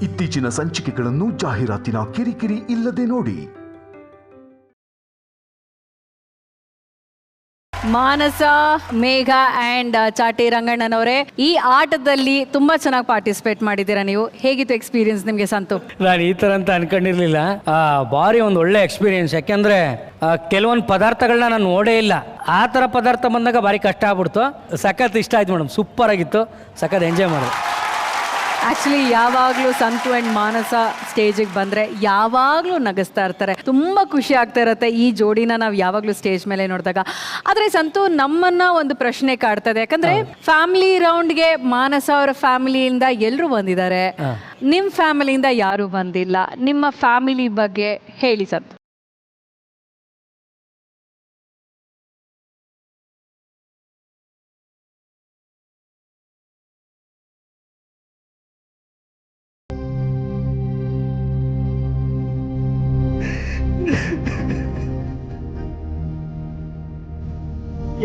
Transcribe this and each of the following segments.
ಇತ್ತೀಚಿನ ಸಂಚಿಕೆಗಳನ್ನು ಜಾಹೀರಾತಿನ ಕಿರಿಕಿರಿ ಇಲ್ಲದೆ ನೋಡಿ. ಮಾನಸ, ಮೇಘ ಅಂಡ್ ಚಾಟಿ ರಂಗಣ್ಣನವರೇ, ಈ ಆಟದಲ್ಲಿ ತುಂಬಾ ಚೆನ್ನಾಗಿ ಪಾರ್ಟಿಸಿಪೇಟ್ ಮಾಡಿದ್ದೀರಾ ನೀವು. ಹೇಗಿತ್ತು ಎಕ್ಸ್ಪೀರಿಯನ್ಸ್ ನಿಮ್ಗೆ ಸಂತು? ನಾನು ಈ ತರ ಅಂತ ಅನ್ಕೊಂಡಿರ್ಲಿಲ್ಲ. ಭಾರಿ ಒಂದು ಒಳ್ಳೆ ಎಕ್ಸ್ಪೀರಿಯನ್ಸ್. ಯಾಕೆಂದ್ರೆ ಕೆಲವೊಂದು ಪದಾರ್ಥಗಳನ್ನ ನಾನು ನೋಡೇ ಇಲ್ಲ. ಆ ಥರ ಪದಾರ್ಥ ಬಂದಾಗ ಭಾರಿ ಕಷ್ಟ ಆಗ್ಬಿಡ್ತು. ಸಖತ್ ಇಷ್ಟ ಆಯ್ತು ಮೇಡಮ್, ಸೂಪರ್ ಆಗಿತ್ತು, ಸಖತ್ ಎಂಜಾಯ್ ಮಾಡಿದೆ. ಆಕ್ಚುಲಿ ಯಾವಾಗಲೂ ಸಂತು ಅಂಡ್ ಮಾನಸ ಸ್ಟೇಜಿಗೆ ಬಂದರೆ ಯಾವಾಗಲೂ ನಗಿಸ್ತಾ ಇರ್ತಾರೆ. ತುಂಬ ಖುಷಿ ಆಗ್ತಾ ಇರುತ್ತೆ ಈ ಜೋಡಿನ ನಾವು ಯಾವಾಗಲೂ ಸ್ಟೇಜ್ ಮೇಲೆ ನೋಡಿದಾಗ. ಆದರೆ ಸಂತು, ನಮ್ಮನ್ನ ಒಂದು ಪ್ರಶ್ನೆ ಕಾಡ್ತದೆ. ಯಾಕಂದರೆ ಫ್ಯಾಮಿಲಿ ರೌಂಡ್ಗೆ ಮಾನಸ ಅವರ ಫ್ಯಾಮಿಲಿಯಿಂದ ಎಲ್ಲರೂ ಬಂದಿದ್ದಾರೆ, ನಿಮ್ಮ ಫ್ಯಾಮಿಲಿಯಿಂದ ಯಾರೂ ಬಂದಿಲ್ಲ. ನಿಮ್ಮ ಫ್ಯಾಮಿಲಿ ಬಗ್ಗೆ ಹೇಳಿ ಸಂತು.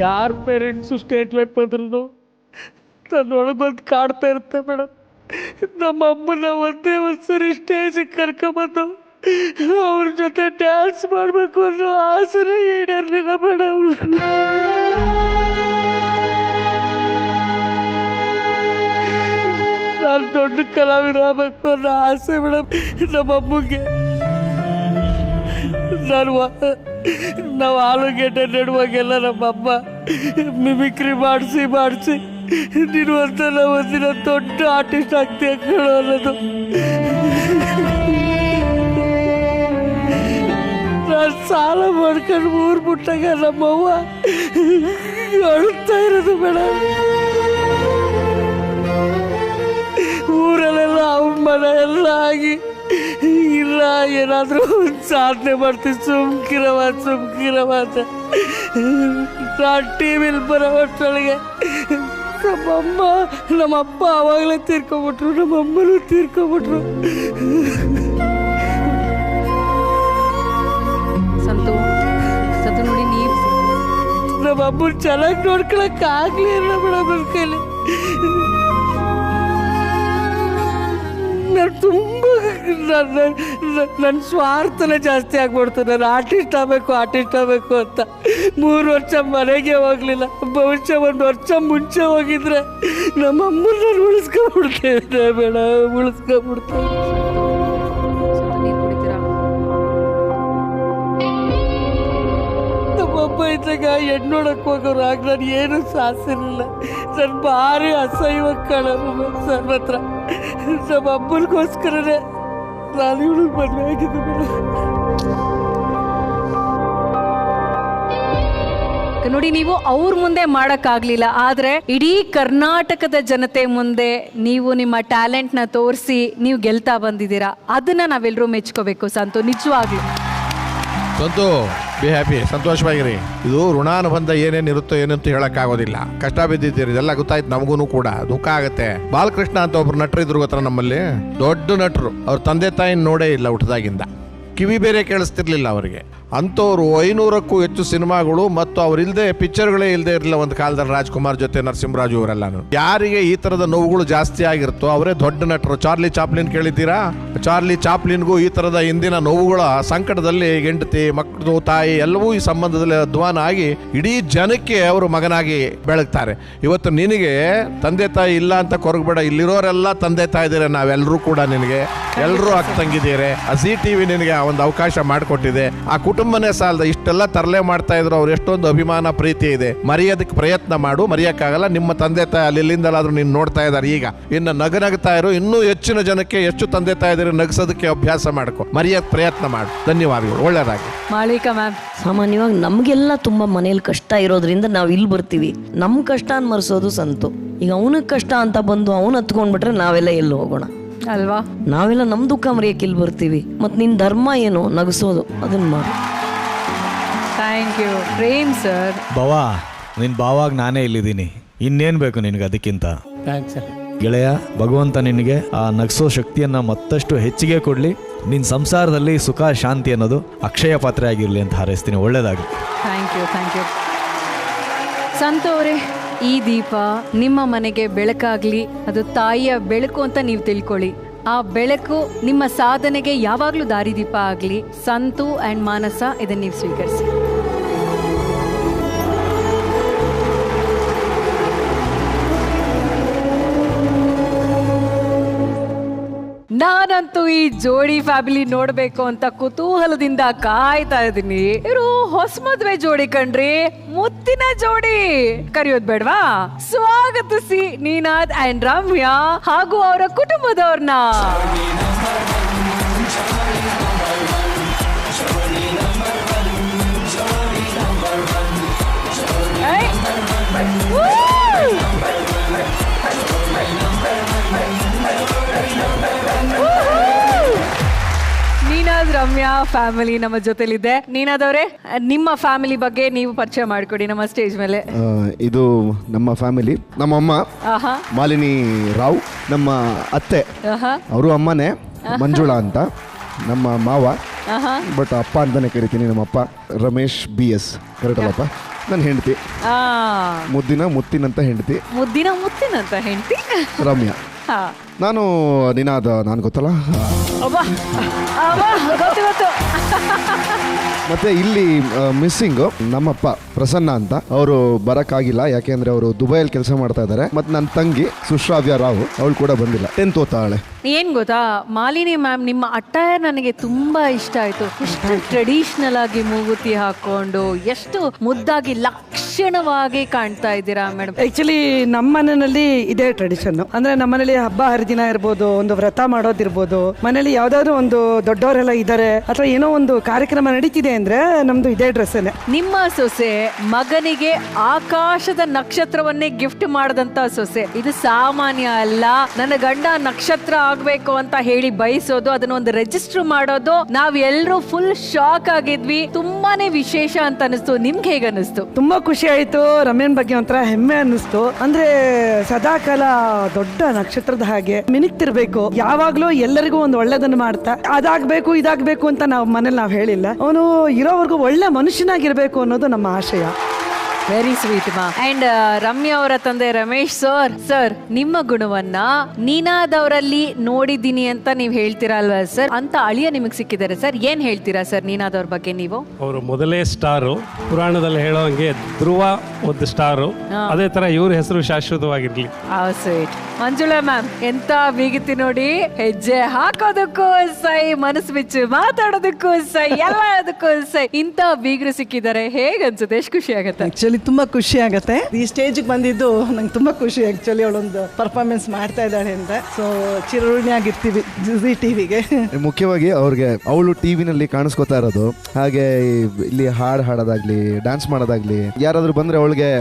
ಯಾರ ಪೇರೆಂಟ್ಸು ಸ್ಟೇಟ್ಮೆಂಟ್ ಬಂದ್ರು ನನ್ನೊಳಗೆ ಬಂದು ಕಾಡ್ತಾ ಇರುತ್ತೆ ಮೇಡಮ್. ನಮ್ಮ ಅಮ್ಮನ ಒಂದೇ ಒಂದ್ಸರಿ ಸ್ಟೇಜಿಗೆ ಕರ್ಕೊಂಬಂದು ಅವ್ರ ಜೊತೆ ಡ್ಯಾನ್ಸ್ ಮಾಡಬೇಕು ಅನ್ನೋ ಆಸರೆ ಈಡೇರಲಿಲ್ಲ ಮೇಡಮ್. ನಾನು ದೊಡ್ಡ ಕಲಾವಿದ ಆಗಬೇಕು ಅನ್ನೋ ಆಸೆ ಮೇಡಮ್ ನಮ್ಮ ಅಮ್ಮಗೆ. ನಾವು ಆಲೂಗೆಡ್ಡೆ ನೆಡುವಾಗೆಲ್ಲ ನಮ್ಮಮ್ಮ ಮಿಮಿಕ್ರಿ ಮಾಡಿಸಿ ನೀನು ಒಂದ್ಸಲ ಒಂದಿನ ದೊಡ್ಡ ಆರ್ಟಿಸ್ಟ್ ಆಗ್ತೀಯ ಕೇಳೋ ಅನ್ನೋದು. ನಾನು ಸಾಲ ಮಾಡ್ಕೊಂಡು ಊರು ಬಿಟ್ಟಾಗ ನಮ್ಮವ್ವ ಅಳುತ್ತಾ ಇರೋದು ಮೇಡಮ್. ಊರಲ್ಲೆಲ್ಲ ಅವಮಾನ ಎಲ್ಲ ಆಗಿ, ಇಲ್ಲ ಏನಾದರೂ ಒಂದು ಸಾಧನೆ ಮಾಡ್ತೀವಿ ಸುಮ್ಕಿರವ ಅಂತ ನಾನು ಟಿವಿಲಿ ಬರೋ ಅಷ್ಟೊಳಗೆ ನಮ್ಮಪ್ಪ ಆವಾಗಲೇ ತೀರ್ಕೊಂಬಿಟ್ರು, ನಮ್ಮಮ್ಮನೂ ತೀರ್ಕೊಂಬಿಟ್ರು. ಸಂತು ನೋಡಿ, ನೀವು ನಮ್ಮಮ್ಮನ ಚೆನ್ನಾಗಿ ನೋಡ್ಕೊಳಕ್ ಆಗ್ಲಿಲ್ಲ ಮೇಡಮ್ ನನ್ನ ಕೈಲಿ. ನಾನು ತುಂಬ ನನ್ನ ಸ್ವಾರ್ಥನೇ ಜಾಸ್ತಿ ಆಗ್ಬಿಡ್ತು. ನಾನು ಆರ್ಟಿಸ್ಟ್ ಆಗಬೇಕು ಅಂತ 3 ವರ್ಷ ಮನೆಗೆ ಹೋಗ್ಲಿಲ್ಲ. ಬಹುಶಃ 1 ವರ್ಷ ಮುಂಚೆ ಹೋಗಿದ್ರೆ ನಮ್ಮಮ್ಮನ ನಾನು ಉಳಿಸ್ಕೊಂಡ್ಬಿಡ್ತೇವೆ ಬೇಡ, ಉಳಿಸ್ಕೊಂಡ್ಬಿಡ್ತೇವೆ. ನಮ್ಮಮ್ಮ ಇದ್ದಾಗ ಹೆಣ್ಣು ನೋಡಕ್ಕೆ ಹೋಗೋರು. ಆಗ ನಾನು ಏನೂ ಸಾಸಿರಲಿಲ್ಲ. ನಾನು ಭಾರಿ ಅಸಹ್ಯ ಕಾಣೋದು ಸರ್ವತ್ರ. ನಮ್ಮ ಅಮ್ಮನಿಗೋಸ್ಕರನೇ ನಾನು ಇವಳಿಗೆ ಮದುವೆ ಆಗಿದ್ದು ಮೇಡಮ್. ನೋಡಿ, ನೀವು ಅವ್ರ ಮುಂದೆ ಮಾಡೋಕ್ಕಾಗಲಿಲ್ಲ, ಆದರೆ ಇಡೀ ಕರ್ನಾಟಕದ ಜನತೆ ಮುಂದೆ ನೀವು ನಿಮ್ಮ ಟ್ಯಾಲೆಂಟ್ನ ತೋರಿಸಿ ನೀವು ಗೆಲ್ತಾ ಬಂದಿದ್ದೀರಾ. ಅದನ್ನ ನಾವೆಲ್ಲರೂ ಮೆಚ್ಕೋಬೇಕು ಸಂತು, ನಿಜವಾಗ್ಲೂ. ಸಂತು, ಬಿ ಹ್ಯಾಪಿ, ಸಂತೋಷವಾಗಿರಿ. ಇದು ಋಣಾನುಬಂಧ ಏನೇನಿರುತ್ತೋ ಏನಂತ ಹೇಳಕ್ಕಾಗೋದಿಲ್ಲ. ಕಷ್ಟ ಬಿದ್ದಿದ್ದೀರಿ, ಇದೆಲ್ಲ ಗೊತ್ತಾಯ್ತು ನಮಗೂ ಕೂಡ. ದುಃಖ ಆಗುತ್ತೆ. ಬಾಲಕೃಷ್ಣ ಅಂತ ಒಬ್ರು ನಟರು ಇದ್ರು ಗೊತ್ತಾ ನಮ್ಮಲ್ಲಿ, ದೊಡ್ಡ ನಟರು. ಅವ್ರ ತಂದೆ ತಾಯಿನ ನೋಡೇ ಇಲ್ಲ ಹುಟ್ಟದಾಗಿಂದ. ಕಿವಿ ಬೇರೆ ಕೇಳಿಸ್ತಿರ್ಲಿಲ್ಲ ಅವರಿಗೆ. ಅಂಥವ್ರು 500ಕ್ಕೂ ಹೆಚ್ಚು ಸಿನಿಮಾಗಳು ಮತ್ತು ಅವ್ರಿಲ್ದೆ ಪಿಕ್ಚರ್ಗಳೇ ಇಲ್ಲದೆ ಇರಲಿಲ್ಲ ಒಂದು ಕಾಲದಲ್ಲಿ. ರಾಜ್ಕುಮಾರ್ ಜೊತೆ ನರಸಿಂಹರಾಜು ಇವರೆಲ್ಲಾನು. ಯಾರಿಗೆ ಈ ಥರದ ನೋವುಗಳು ಜಾಸ್ತಿ ಆಗಿರುತ್ತೋ ಅವರೇ ದೊಡ್ಡ ನಟರು. ಚಾರ್ಲಿ ಚಾಪ್ಲಿನ್ ಕೇಳಿದ್ದೀರಾ? ಚಾರ್ಲಿ ಚಾಪ್ಲಿನ್ಗೂ ಈ ಥರದ ಹಿಂದಿನ ನೋವುಗಳ ಸಂಕಟದಲ್ಲಿ ಹೆಂಡತಿ, ಮಕ್ಕಳು, ತಾಯಿ ಎಲ್ಲವೂ ಈ ಸಂಬಂಧದಲ್ಲಿ ಅಧ್ವಾನ ಆಗಿ ಇಡೀ ಜನಕ್ಕೆ ಅವರು ಮಗನಾಗಿ ಬೆಳಗ್ತಾರೆ. ಇವತ್ತು ನಿನಗೆ ತಂದೆ ತಾಯಿ ಇಲ್ಲ ಅಂತ ಕೊರಗಬೇಡ. ಇಲ್ಲಿರೋರೆಲ್ಲ ತಂದೆ ತಾಯಿ ಇದ್ದೀರಾ, ನಾವೆಲ್ಲರೂ ಕೂಡ ನಿನಗೆ ಎಲ್ಲರೂ ಅಕ್ಕ ತಂಗಿದ್ದೀರಿ. ಆ ZTV ನಿನಗೆ ಒಂದು ಅವಕಾಶ ಮಾಡಿಕೊಟ್ಟಿದೆ. ಆ ಕುಟುಂಬನೇ ಸಾಲದ ಇಷ್ಟೆಲ್ಲ ತರಲೆ ಮಾಡ್ತಾ ಇದ್ರು. ಅವ್ರು ಎಷ್ಟೊಂದು ಅಭಿಮಾನ ಪ್ರೀತಿ ಇದೆ. ಮರೆಯೋದಕ್ಕೆ ಪ್ರಯತ್ನ ಮಾಡು, ಮರೆಯೋಕ್ಕಾಗಲ್ಲ. ನಿಮ್ಮ ತಂದೆ ತಾಯಿ ಅಲ್ಲಿಂದಲಾದ್ರೂ ನೀನು ನೋಡ್ತಾ ಇದ್ದಾರೆ. ಈಗ ಇನ್ನು ನಗನಗ್ತಾ ಇರೋ ಇನ್ನೂ ಹೆಚ್ಚಿನ ಜನಕ್ಕೆ ಎಷ್ಟು ತಂದೆ ತಾಯಿ ಇದ್ರೆ ನಗಿಸೋದಕ್ಕೆ ಅಭ್ಯಾಸ ಮಾಡ್ಕೊ, ಮರೆಯೋಕ್ಕೆ ಪ್ರಯತ್ನ ಮಾಡು. ಧನ್ಯವಾದಗಳು, ಒಳ್ಳೆಯದಾಗಿ. ಮಾಳಿಕಾ ಮ್ಯಾಮ್, ಸಾಮಾನ್ಯವಾಗಿ ನಮಗೆಲ್ಲ ತುಂಬ ಮನೇಲಿ ಕಷ್ಟ ಇರೋದ್ರಿಂದ ನಾವು ಇಲ್ಲಿ ಬರ್ತೀವಿ. ನಮ್ಮ ಕಷ್ಟ ಮರೆಸೋದು ಸಂತು. ಈಗ ಅವನಿಗೆ ಕಷ್ಟ ಅಂತ ಬಂದು ಅವನು ಹತ್ಕೊಂಡ್ಬಿಟ್ರೆ ನಾವೆಲ್ಲ ಎಲ್ಲಿ ಹೋಗೋಣ ಅಲ್ವಾ? ನಾವೆಲ್ಲ ನಮ್ಮ ದುಃಖ ಮರೆಯಕ್ಕೆ ಇಲ್ಲಿ ಬರ್ತೀವಿ. ಮತ್ತು ನಿನ್ನ ಧರ್ಮ ಏನು? ನಗಿಸೋದು, ಅದನ್ನ ಮಾಡು. Thank you Prem sir. ಬಾವಾ, ನಿನ್ನ ಬಾವಾಗ ನಾನೇ ಇಲ್ಲಿದ್ದೀನಿ. ಇನ್ನೇನು ಬೇಕು ನಿನಗೆ ಅದಕ್ಕಿಂತ? Thanks sir. ಗೆಳೆಯ, ಭಗವಂತ ನಿನಗೆ ಆ ನಗಿಸೋ ಶಕ್ತಿಯನ್ನು ಮತ್ತಷ್ಟು ಹೆಚ್ಚಿಗೆ ಕೊಡಲಿ. ನಿನ್ನ ಸಂಸಾರದಲ್ಲಿ ಸುಖ ಶಾಂತಿ ಅನ್ನೋದು ಅಕ್ಷಯ ಪಾತ್ರೆ ಆಗಿರಲಿ ಅಂತ ಹಾರೈಸ್ತೀನಿ. ಒಳ್ಳೆಯದಾಗಲಿ. Thank you. ಸಂತು ಅವರೇ, ಈ ದೀಪ ನಿಮ್ಮ ಮನೆಗೆ ಬೆಳಕಾಗ್ಲಿ, ಅದು ತಾಯಿಯ ಬೆಳಕು ಅಂತ ನೀವು ತಿಳ್ಕೊಳ್ಳಿ. ಆ ಬೆಳಕು ನಿಮ್ಮ ಸಾಧನೆಗೆ ಯಾವಾಗ್ಲೂ ದಾರಿದೀಪ ಆಗ್ಲಿ. ಸಂತು ಅಂಡ್ ಮಾನಸ, ಇದನ್ನ ನೀವು ಸ್ವೀಕರಿಸಿ. ನಾನಂತೂ ಈ ಜೋಡಿ ಫ್ಯಾಮಿಲಿ ನೋಡ್ಬೇಕು ಅಂತ ಕುತೂಹಲದಿಂದ ಕಾಯ್ತಾ ಇದ್ದೀನಿ. ಇವರು ಹೊಸ ಮದ್ವೆ ಜೋಡಿ ಕಣ್ರಿ, ಮುತ್ತಿನ ಜೋಡಿ. ಕರೆಯೋದ್ ಬೇಡ್ವಾ? ಸ್ವಾಗತಿಸಿ ನೀನಾದ್ ಅಂಡ್ ರಮ್ಯಾ ಹಾಗೂ ಅವರ ಕುಟುಂಬದವ್ರನ್ನ. ನೀನಾದ್ ರಮ್ಯಾ ಫ್ಯಾಮಿಲಿ ನಮ್ಮ ಜೊತೆಲಿದೆ. ನೀನಾದವ್ರೆ, ನಿಮ್ಮ ಫ್ಯಾಮಿಲಿ ಬಗ್ಗೆ ನೀವು ಪರಿಚಯ ಮಾಡಿಕೊಡಿ ನಮ್ಮ ಸ್ಟೇಜ್ ಮೇಲೆ. ಇದು ನಮ್ಮ ಫ್ಯಾಮಿಲಿ. ನಮ್ಮಮ್ಮ ಮಾಲಿನಿ ರಾವ್, ನಮ್ಮ ಅತ್ತೆ ಅವರು ಅಮ್ಮನೇ ಮಂಜುಳಾ ಅಂತ, ನಮ್ಮ ಮಾವ ಬಟ್ ಅಪ್ಪ ಅಂತಾನೆ ಕರಿತೀನಿ. ನಮ್ಮ ಅಪ್ಪ ರಮೇಶ್ BS, ಕರೆಕ್ಟ್ ಅಲ್ಲಪ್ಪ? ನನ್ನ ಹೆಂಡತಿ ಮುತ್ತಿನಂತ ಹೆಂಡತಿ, ಮುತ್ತಿನಂತ ಹೆಂಡತಿ ರಮ್ಯಾ. ನಾನು ನಿನಾದ, ನಾನು ಗೊತ್ತಲ್ಲ. ಮತ್ತೆ ಇಲ್ಲಿ ಮಿಸ್ಸಿಂಗ್ ನಮ್ಮಪ್ಪ ಪ್ರಸನ್ನ ಅಂತ, ಅವರು ಬರಕ್ಕಾಗಿಲ್ಲ ಯಾಕೆಂದ್ರೆ ಅವರು ದುಬೈಯಲ್ಲಿ ಕೆಲಸ ಮಾಡ್ತಾ ಇದ್ದಾರೆ. ಮತ್ತೆ ನನ್ನ ತಂಗಿ ಸುಶ್ರಾವ್ಯ ರಾವ್, ಅವಳು ಕೂಡ ಬಂದಿಲ್ಲ, 10th ಓದ್ತಾಳೆ. ಏನ್ ಗೊತ್ತಾ ಮಾಲಿನಿ ಮ್ಯಾಮ್, ನಿಮ್ಮ ಅಟ್ಟೈರ್ ನನಗೆ ತುಂಬಾ ಇಷ್ಟ ಆಯ್ತು. ಎಷ್ಟು ಟ್ರೆಡಿಷನಲ್ ಆಗಿ ಮೂಗುತಿ ಹಾಕೊಂಡು ಎಷ್ಟು ಮುದ್ದಾಗಿ ಲಕ್ಷಣವಾಗಿ ಕಾಣ್ತಾ ಇದ್ದೀರಾ ಮೇಡಮ್. ಆಕ್ಚುಲಿ ನಮ್ಮ ಮನೆಯಲ್ಲಿ ಇದೇ ಟ್ರೆಡಿಷನ್. ಅಂದ್ರೆ ನಮ್ಮ ಮನೇಲಿ ಹಬ್ಬ ಹರಿದಿನ ಇರ್ಬೋದು, ಒಂದು ವ್ರತ ಮಾಡೋದಿರ್ಬೋದು, ಮನೇಲಿ ಯಾವ್ದಾದ್ರು ಒಂದು ದೊಡ್ಡವರೆಲ್ಲ ಇದ್ದಾರೆ ಅಥವಾ ಏನೋ ಒಂದು ಕಾರ್ಯಕ್ರಮ ನಡೀತಿದೆ ಅಂದ್ರೆ ನಮ್ದು ಇದೇ ಡ್ರೆಸ್. ನಿಮ್ಮ ಸೊಸೆ ಮಗನಿಗೆ ಆಕಾಶದ ನಕ್ಷತ್ರವನ್ನೇ ಗಿಫ್ಟ್ ಮಾಡದಂತ ಸೊಸೆ, ಇದು ಸಾಮಾನ್ಯ ಅಲ್ಲ. ನನ್ನ ಗಂಡ ನಕ್ಷತ್ರ ಆಗ್ಬೇಕು ಅಂತ ಹೇಳಿ ಬಯಸೋದು, ಅದನ್ನ ಒಂದು ರಿಜಿಸ್ಟರ್ ಮಾಡೋದು, ನಾವ್ ಎಲ್ರು ಫುಲ್ ಶಾಕ್ ಆಗಿದ್ವಿ. ತುಂಬಾನೇ ವಿಶೇಷ ಅಂತ ಅನಿಸ್ತು. ನಿಮ್ಗೆ ಹೇಗ ಅನಿಸ್ತು? ತುಂಬಾ ಖುಷಿ ಆಯ್ತು. ರಮ್ಯನ್ ಬಗ್ಗೆ ಒಂಥರ ಹೆಮ್ಮೆ ಅನ್ನಿಸ್ತು. ಅಂದ್ರೆ ಸದಾಕಾಲ ದೊಡ್ಡ ನಕ್ಷತ್ರದ ಹಾಗೆ ಮಿನುಕ್ತಿರ್ಬೇಕು, ಯಾವಾಗ್ಲೂ ಎಲ್ಲರಿಗೂ ಒಂದು ಒಳ್ಳೇದನ್ನು ಮಾಡ್ತಾ, ಅದಾಗ್ಬೇಕು ಇದಾಗ್ಬೇಕು ಅಂತ ನಾವು ಮನೇಲಿ ನಾವು ಹೇಳಿಲ್ಲ. ಅವನು ಇರೋವರೆಗೂ ಒಳ್ಳೆ ಮನುಷ್ಯನಾಗಿರ್ಬೇಕು ಅನ್ನೋದು ನಮ್ಮ ಆಶಯ. ವೆರಿ ಸ್ವೀಟ್ ಮಾ. ಅಂಡ್ ರಮ್ಯಾ ಅವರ ತಂದೆ ರಮೇಶ್ ಸರ್, ನಿಮ್ಮ ಗುಣವನ್ನ ನೀನಾದವರಲ್ಲಿ ನೋಡಿದ್ದೀನಿ ಅಂತ ನೀವು ಹೇಳ್ತೀರಾ ಅಲ್ವಾ ಸರ್? ಅಂತ ಅಳಿಯ ನಿಮಗೆ ಸಿಕ್ಕಿದ್ದಾರೆ ಸರ್, ಏನ್ ಹೇಳ್ತೀರಾ ಸರ್ ನೀನಾದವ್ರ ಬಗ್ಗೆ ನೀವು? ಅವರು ಮೊದಲೇ ಸ್ಟಾರು, ಪುರಾಣದಲ್ಲಿ ಹೇಳೋಂಗೆ ಧ್ರುವ ಒಂದು ಸ್ಟಾರು, ಅದೇ ತರ ಇವ್ರ ಹೆಸರು ಶಾಶ್ವತವಾಗಿರ್ಲಿ. ಸ್ವೀಟ್. ಮಂಜುಳಾ ಮ್ಯಾಮ್, ಎಂತ ಬೀಗಿತಿ ನೋಡಿ, ಹೆಜ್ಜೆ ಹಾಕೋದಕ್ಕೂ ಸೈ, ಮನಸ್ಸು ಬಿಚ್ಚು ಮಾತಾಡೋದಕ್ಕೂ ಸೈ, ಎಲ್ಲದಕ್ಕೂ ಸೈ. ಇಂತ ಬೀಗರು ಸಿಕ್ಕಿದ್ದಾರೆ, ಹೇಗನ್ಸುತ್ತೆ? ಎಷ್ಟು ಖುಷಿ ಆಗತ್ತೆ? ಆಕ್ಚುಲಿ ತುಂಬಾ ಖುಷಿ ಆಗುತ್ತೆ. ಈ ಸ್ಟೇಜ್ಗೆ ಬಂದಿದ್ದು ನಂಗೆ ತುಂಬಾ ಖುಷಿ. ಆಕ್ಚುಲಿ ಅವಳೊಂದು ಪರ್ಫಾರ್ಮೆನ್ಸ್ ಮಾಡ್ತಾ ಇದ್ದಾಳೆ ಅಂತ, ಸೊ ಚಿರಋಣಿ ಆಗಿರ್ತೀವಿ ಜಿ ಟಿವಿಗೆ. ಮುಖ್ಯವಾಗಿ ಅವ್ರಿಗೆ ಅವಳು ಟಿವಿನಲ್ಲಿ ಕಾಣಿಸ್ಕೊತಾ ಇರೋದು, ಹಾಗೆ ಇಲ್ಲಿ ಹಾಡೋದಾಗ್ಲಿ, ಡ್ಯಾನ್ಸ್ ಮಾಡೋದಾಗ್ಲಿ, ಯಾರಾದ್ರೂ ಬಂದ್ರೆ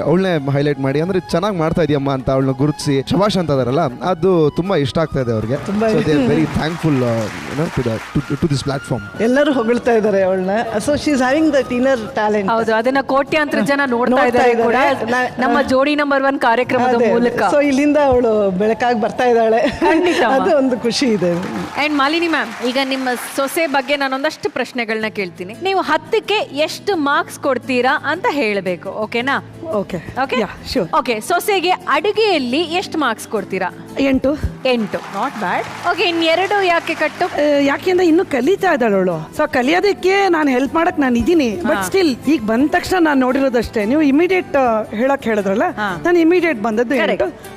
ಅವಳನ್ನೇ ಹೈಲೈಟ್ ಮಾಡಿ, ಅಂದ್ರೆ ಚೆನ್ನಾಗಿ ಮಾಡ್ತಾ ಇದೆಯಮ್ಮ ಅಂತ ಅವಳನ್ನ ಗುರುತಿಸಿ ಶಬಾಷ್ ಅಂತ ಇದಾರಲ್ಲ, ಅದು ತುಂಬಾ ಇಷ್ಟ ಆಗ್ತಾ ಇದೆ ಅವ್ರಿಗೆ. Very thankful to this platform. ಎಲ್ಲರೂ ಹೊಗಳ್ತಾ ಇದ್ದಾರೆ ಅವಳನ್ನ. So she is having that inner talent. ಹೌದು, ಅದನ್ನ ಕೋಟ್ಯಾಂತರ ಜನ ನೋಡ್ತಾ ಇದ್ದಾರೆ ಕೂಡ ನಮ್ಮ ಜೋಡಿ ನಂಬರ್ 1 ಕಾರ್ಯಕ್ರಮದ ಮೂಲಕ. ಸೊ ಇಲ್ಲಿಂದ ಅವಳು ಬೆಳಕಾಗಿ ಬರ್ತಾ ಇದ್ದಾಳೆ, ಅದು ಒಂದು ಖುಷಿ ಇದೆ. ಅಂಡ್ ಮಾಲಿನಿ ಮ್ಯಾಮ್, ಈಗ ನಿಮ್ಮ ಸೊಸೆ ಬಗ್ಗೆ ನಾನು ಒಂದಷ್ಟು ಪ್ರಶ್ನೆಗಳನ್ನ ಕೇಳ್ತೀನಿ. ನೀವು 10ಕ್ಕೆ ಎಷ್ಟು ಮಾರ್ಕ್ಸ್ ಕೊಡ್ತೀರಾ ಅಂತ ಹೇಳಬೇಕು, ಓಕೆನಾ? Okay okay okay. ಸೊಸೆಗೆ ಅಡುಗೆಯಲ್ಲಿ ಎಷ್ಟು ಮಾರ್ಕ್ಸ್ ಕೊಡ್ತೀರಾ? 8. Not bad. ಓಕೆ, ಇನ್ನೆರಡು ಯಾಕೆ ಕಟ್ಟು? ಯಾಕೆಂದ್ರೆ ಇನ್ನು ಕಲಿತಾ ಇದ್ದಾಳೆ ಅವಳು. ಸೊ ಕಲಿಯೋದಕ್ಕೆ ನಾನು ಹೆಲ್ಪ್ ಮಾಡಕ್ ನಾನು ಇದೀನಿ, ಬಟ್ ಸ್ಟಿಲ್ ಈಗ ಬಂದ ತಕ್ಷಣ ನಾನು ನೋಡಿರೋದಷ್ಟೇ. ನೀವು ಇಮಿಡಿಯೇಟ್ ಹೇಳಕ್ ಹೇಳಿದ್ರಲ್ಲ, ನಾನು ಇಮಿಡಿಯೇಟ್ ಬಂದದ್ದು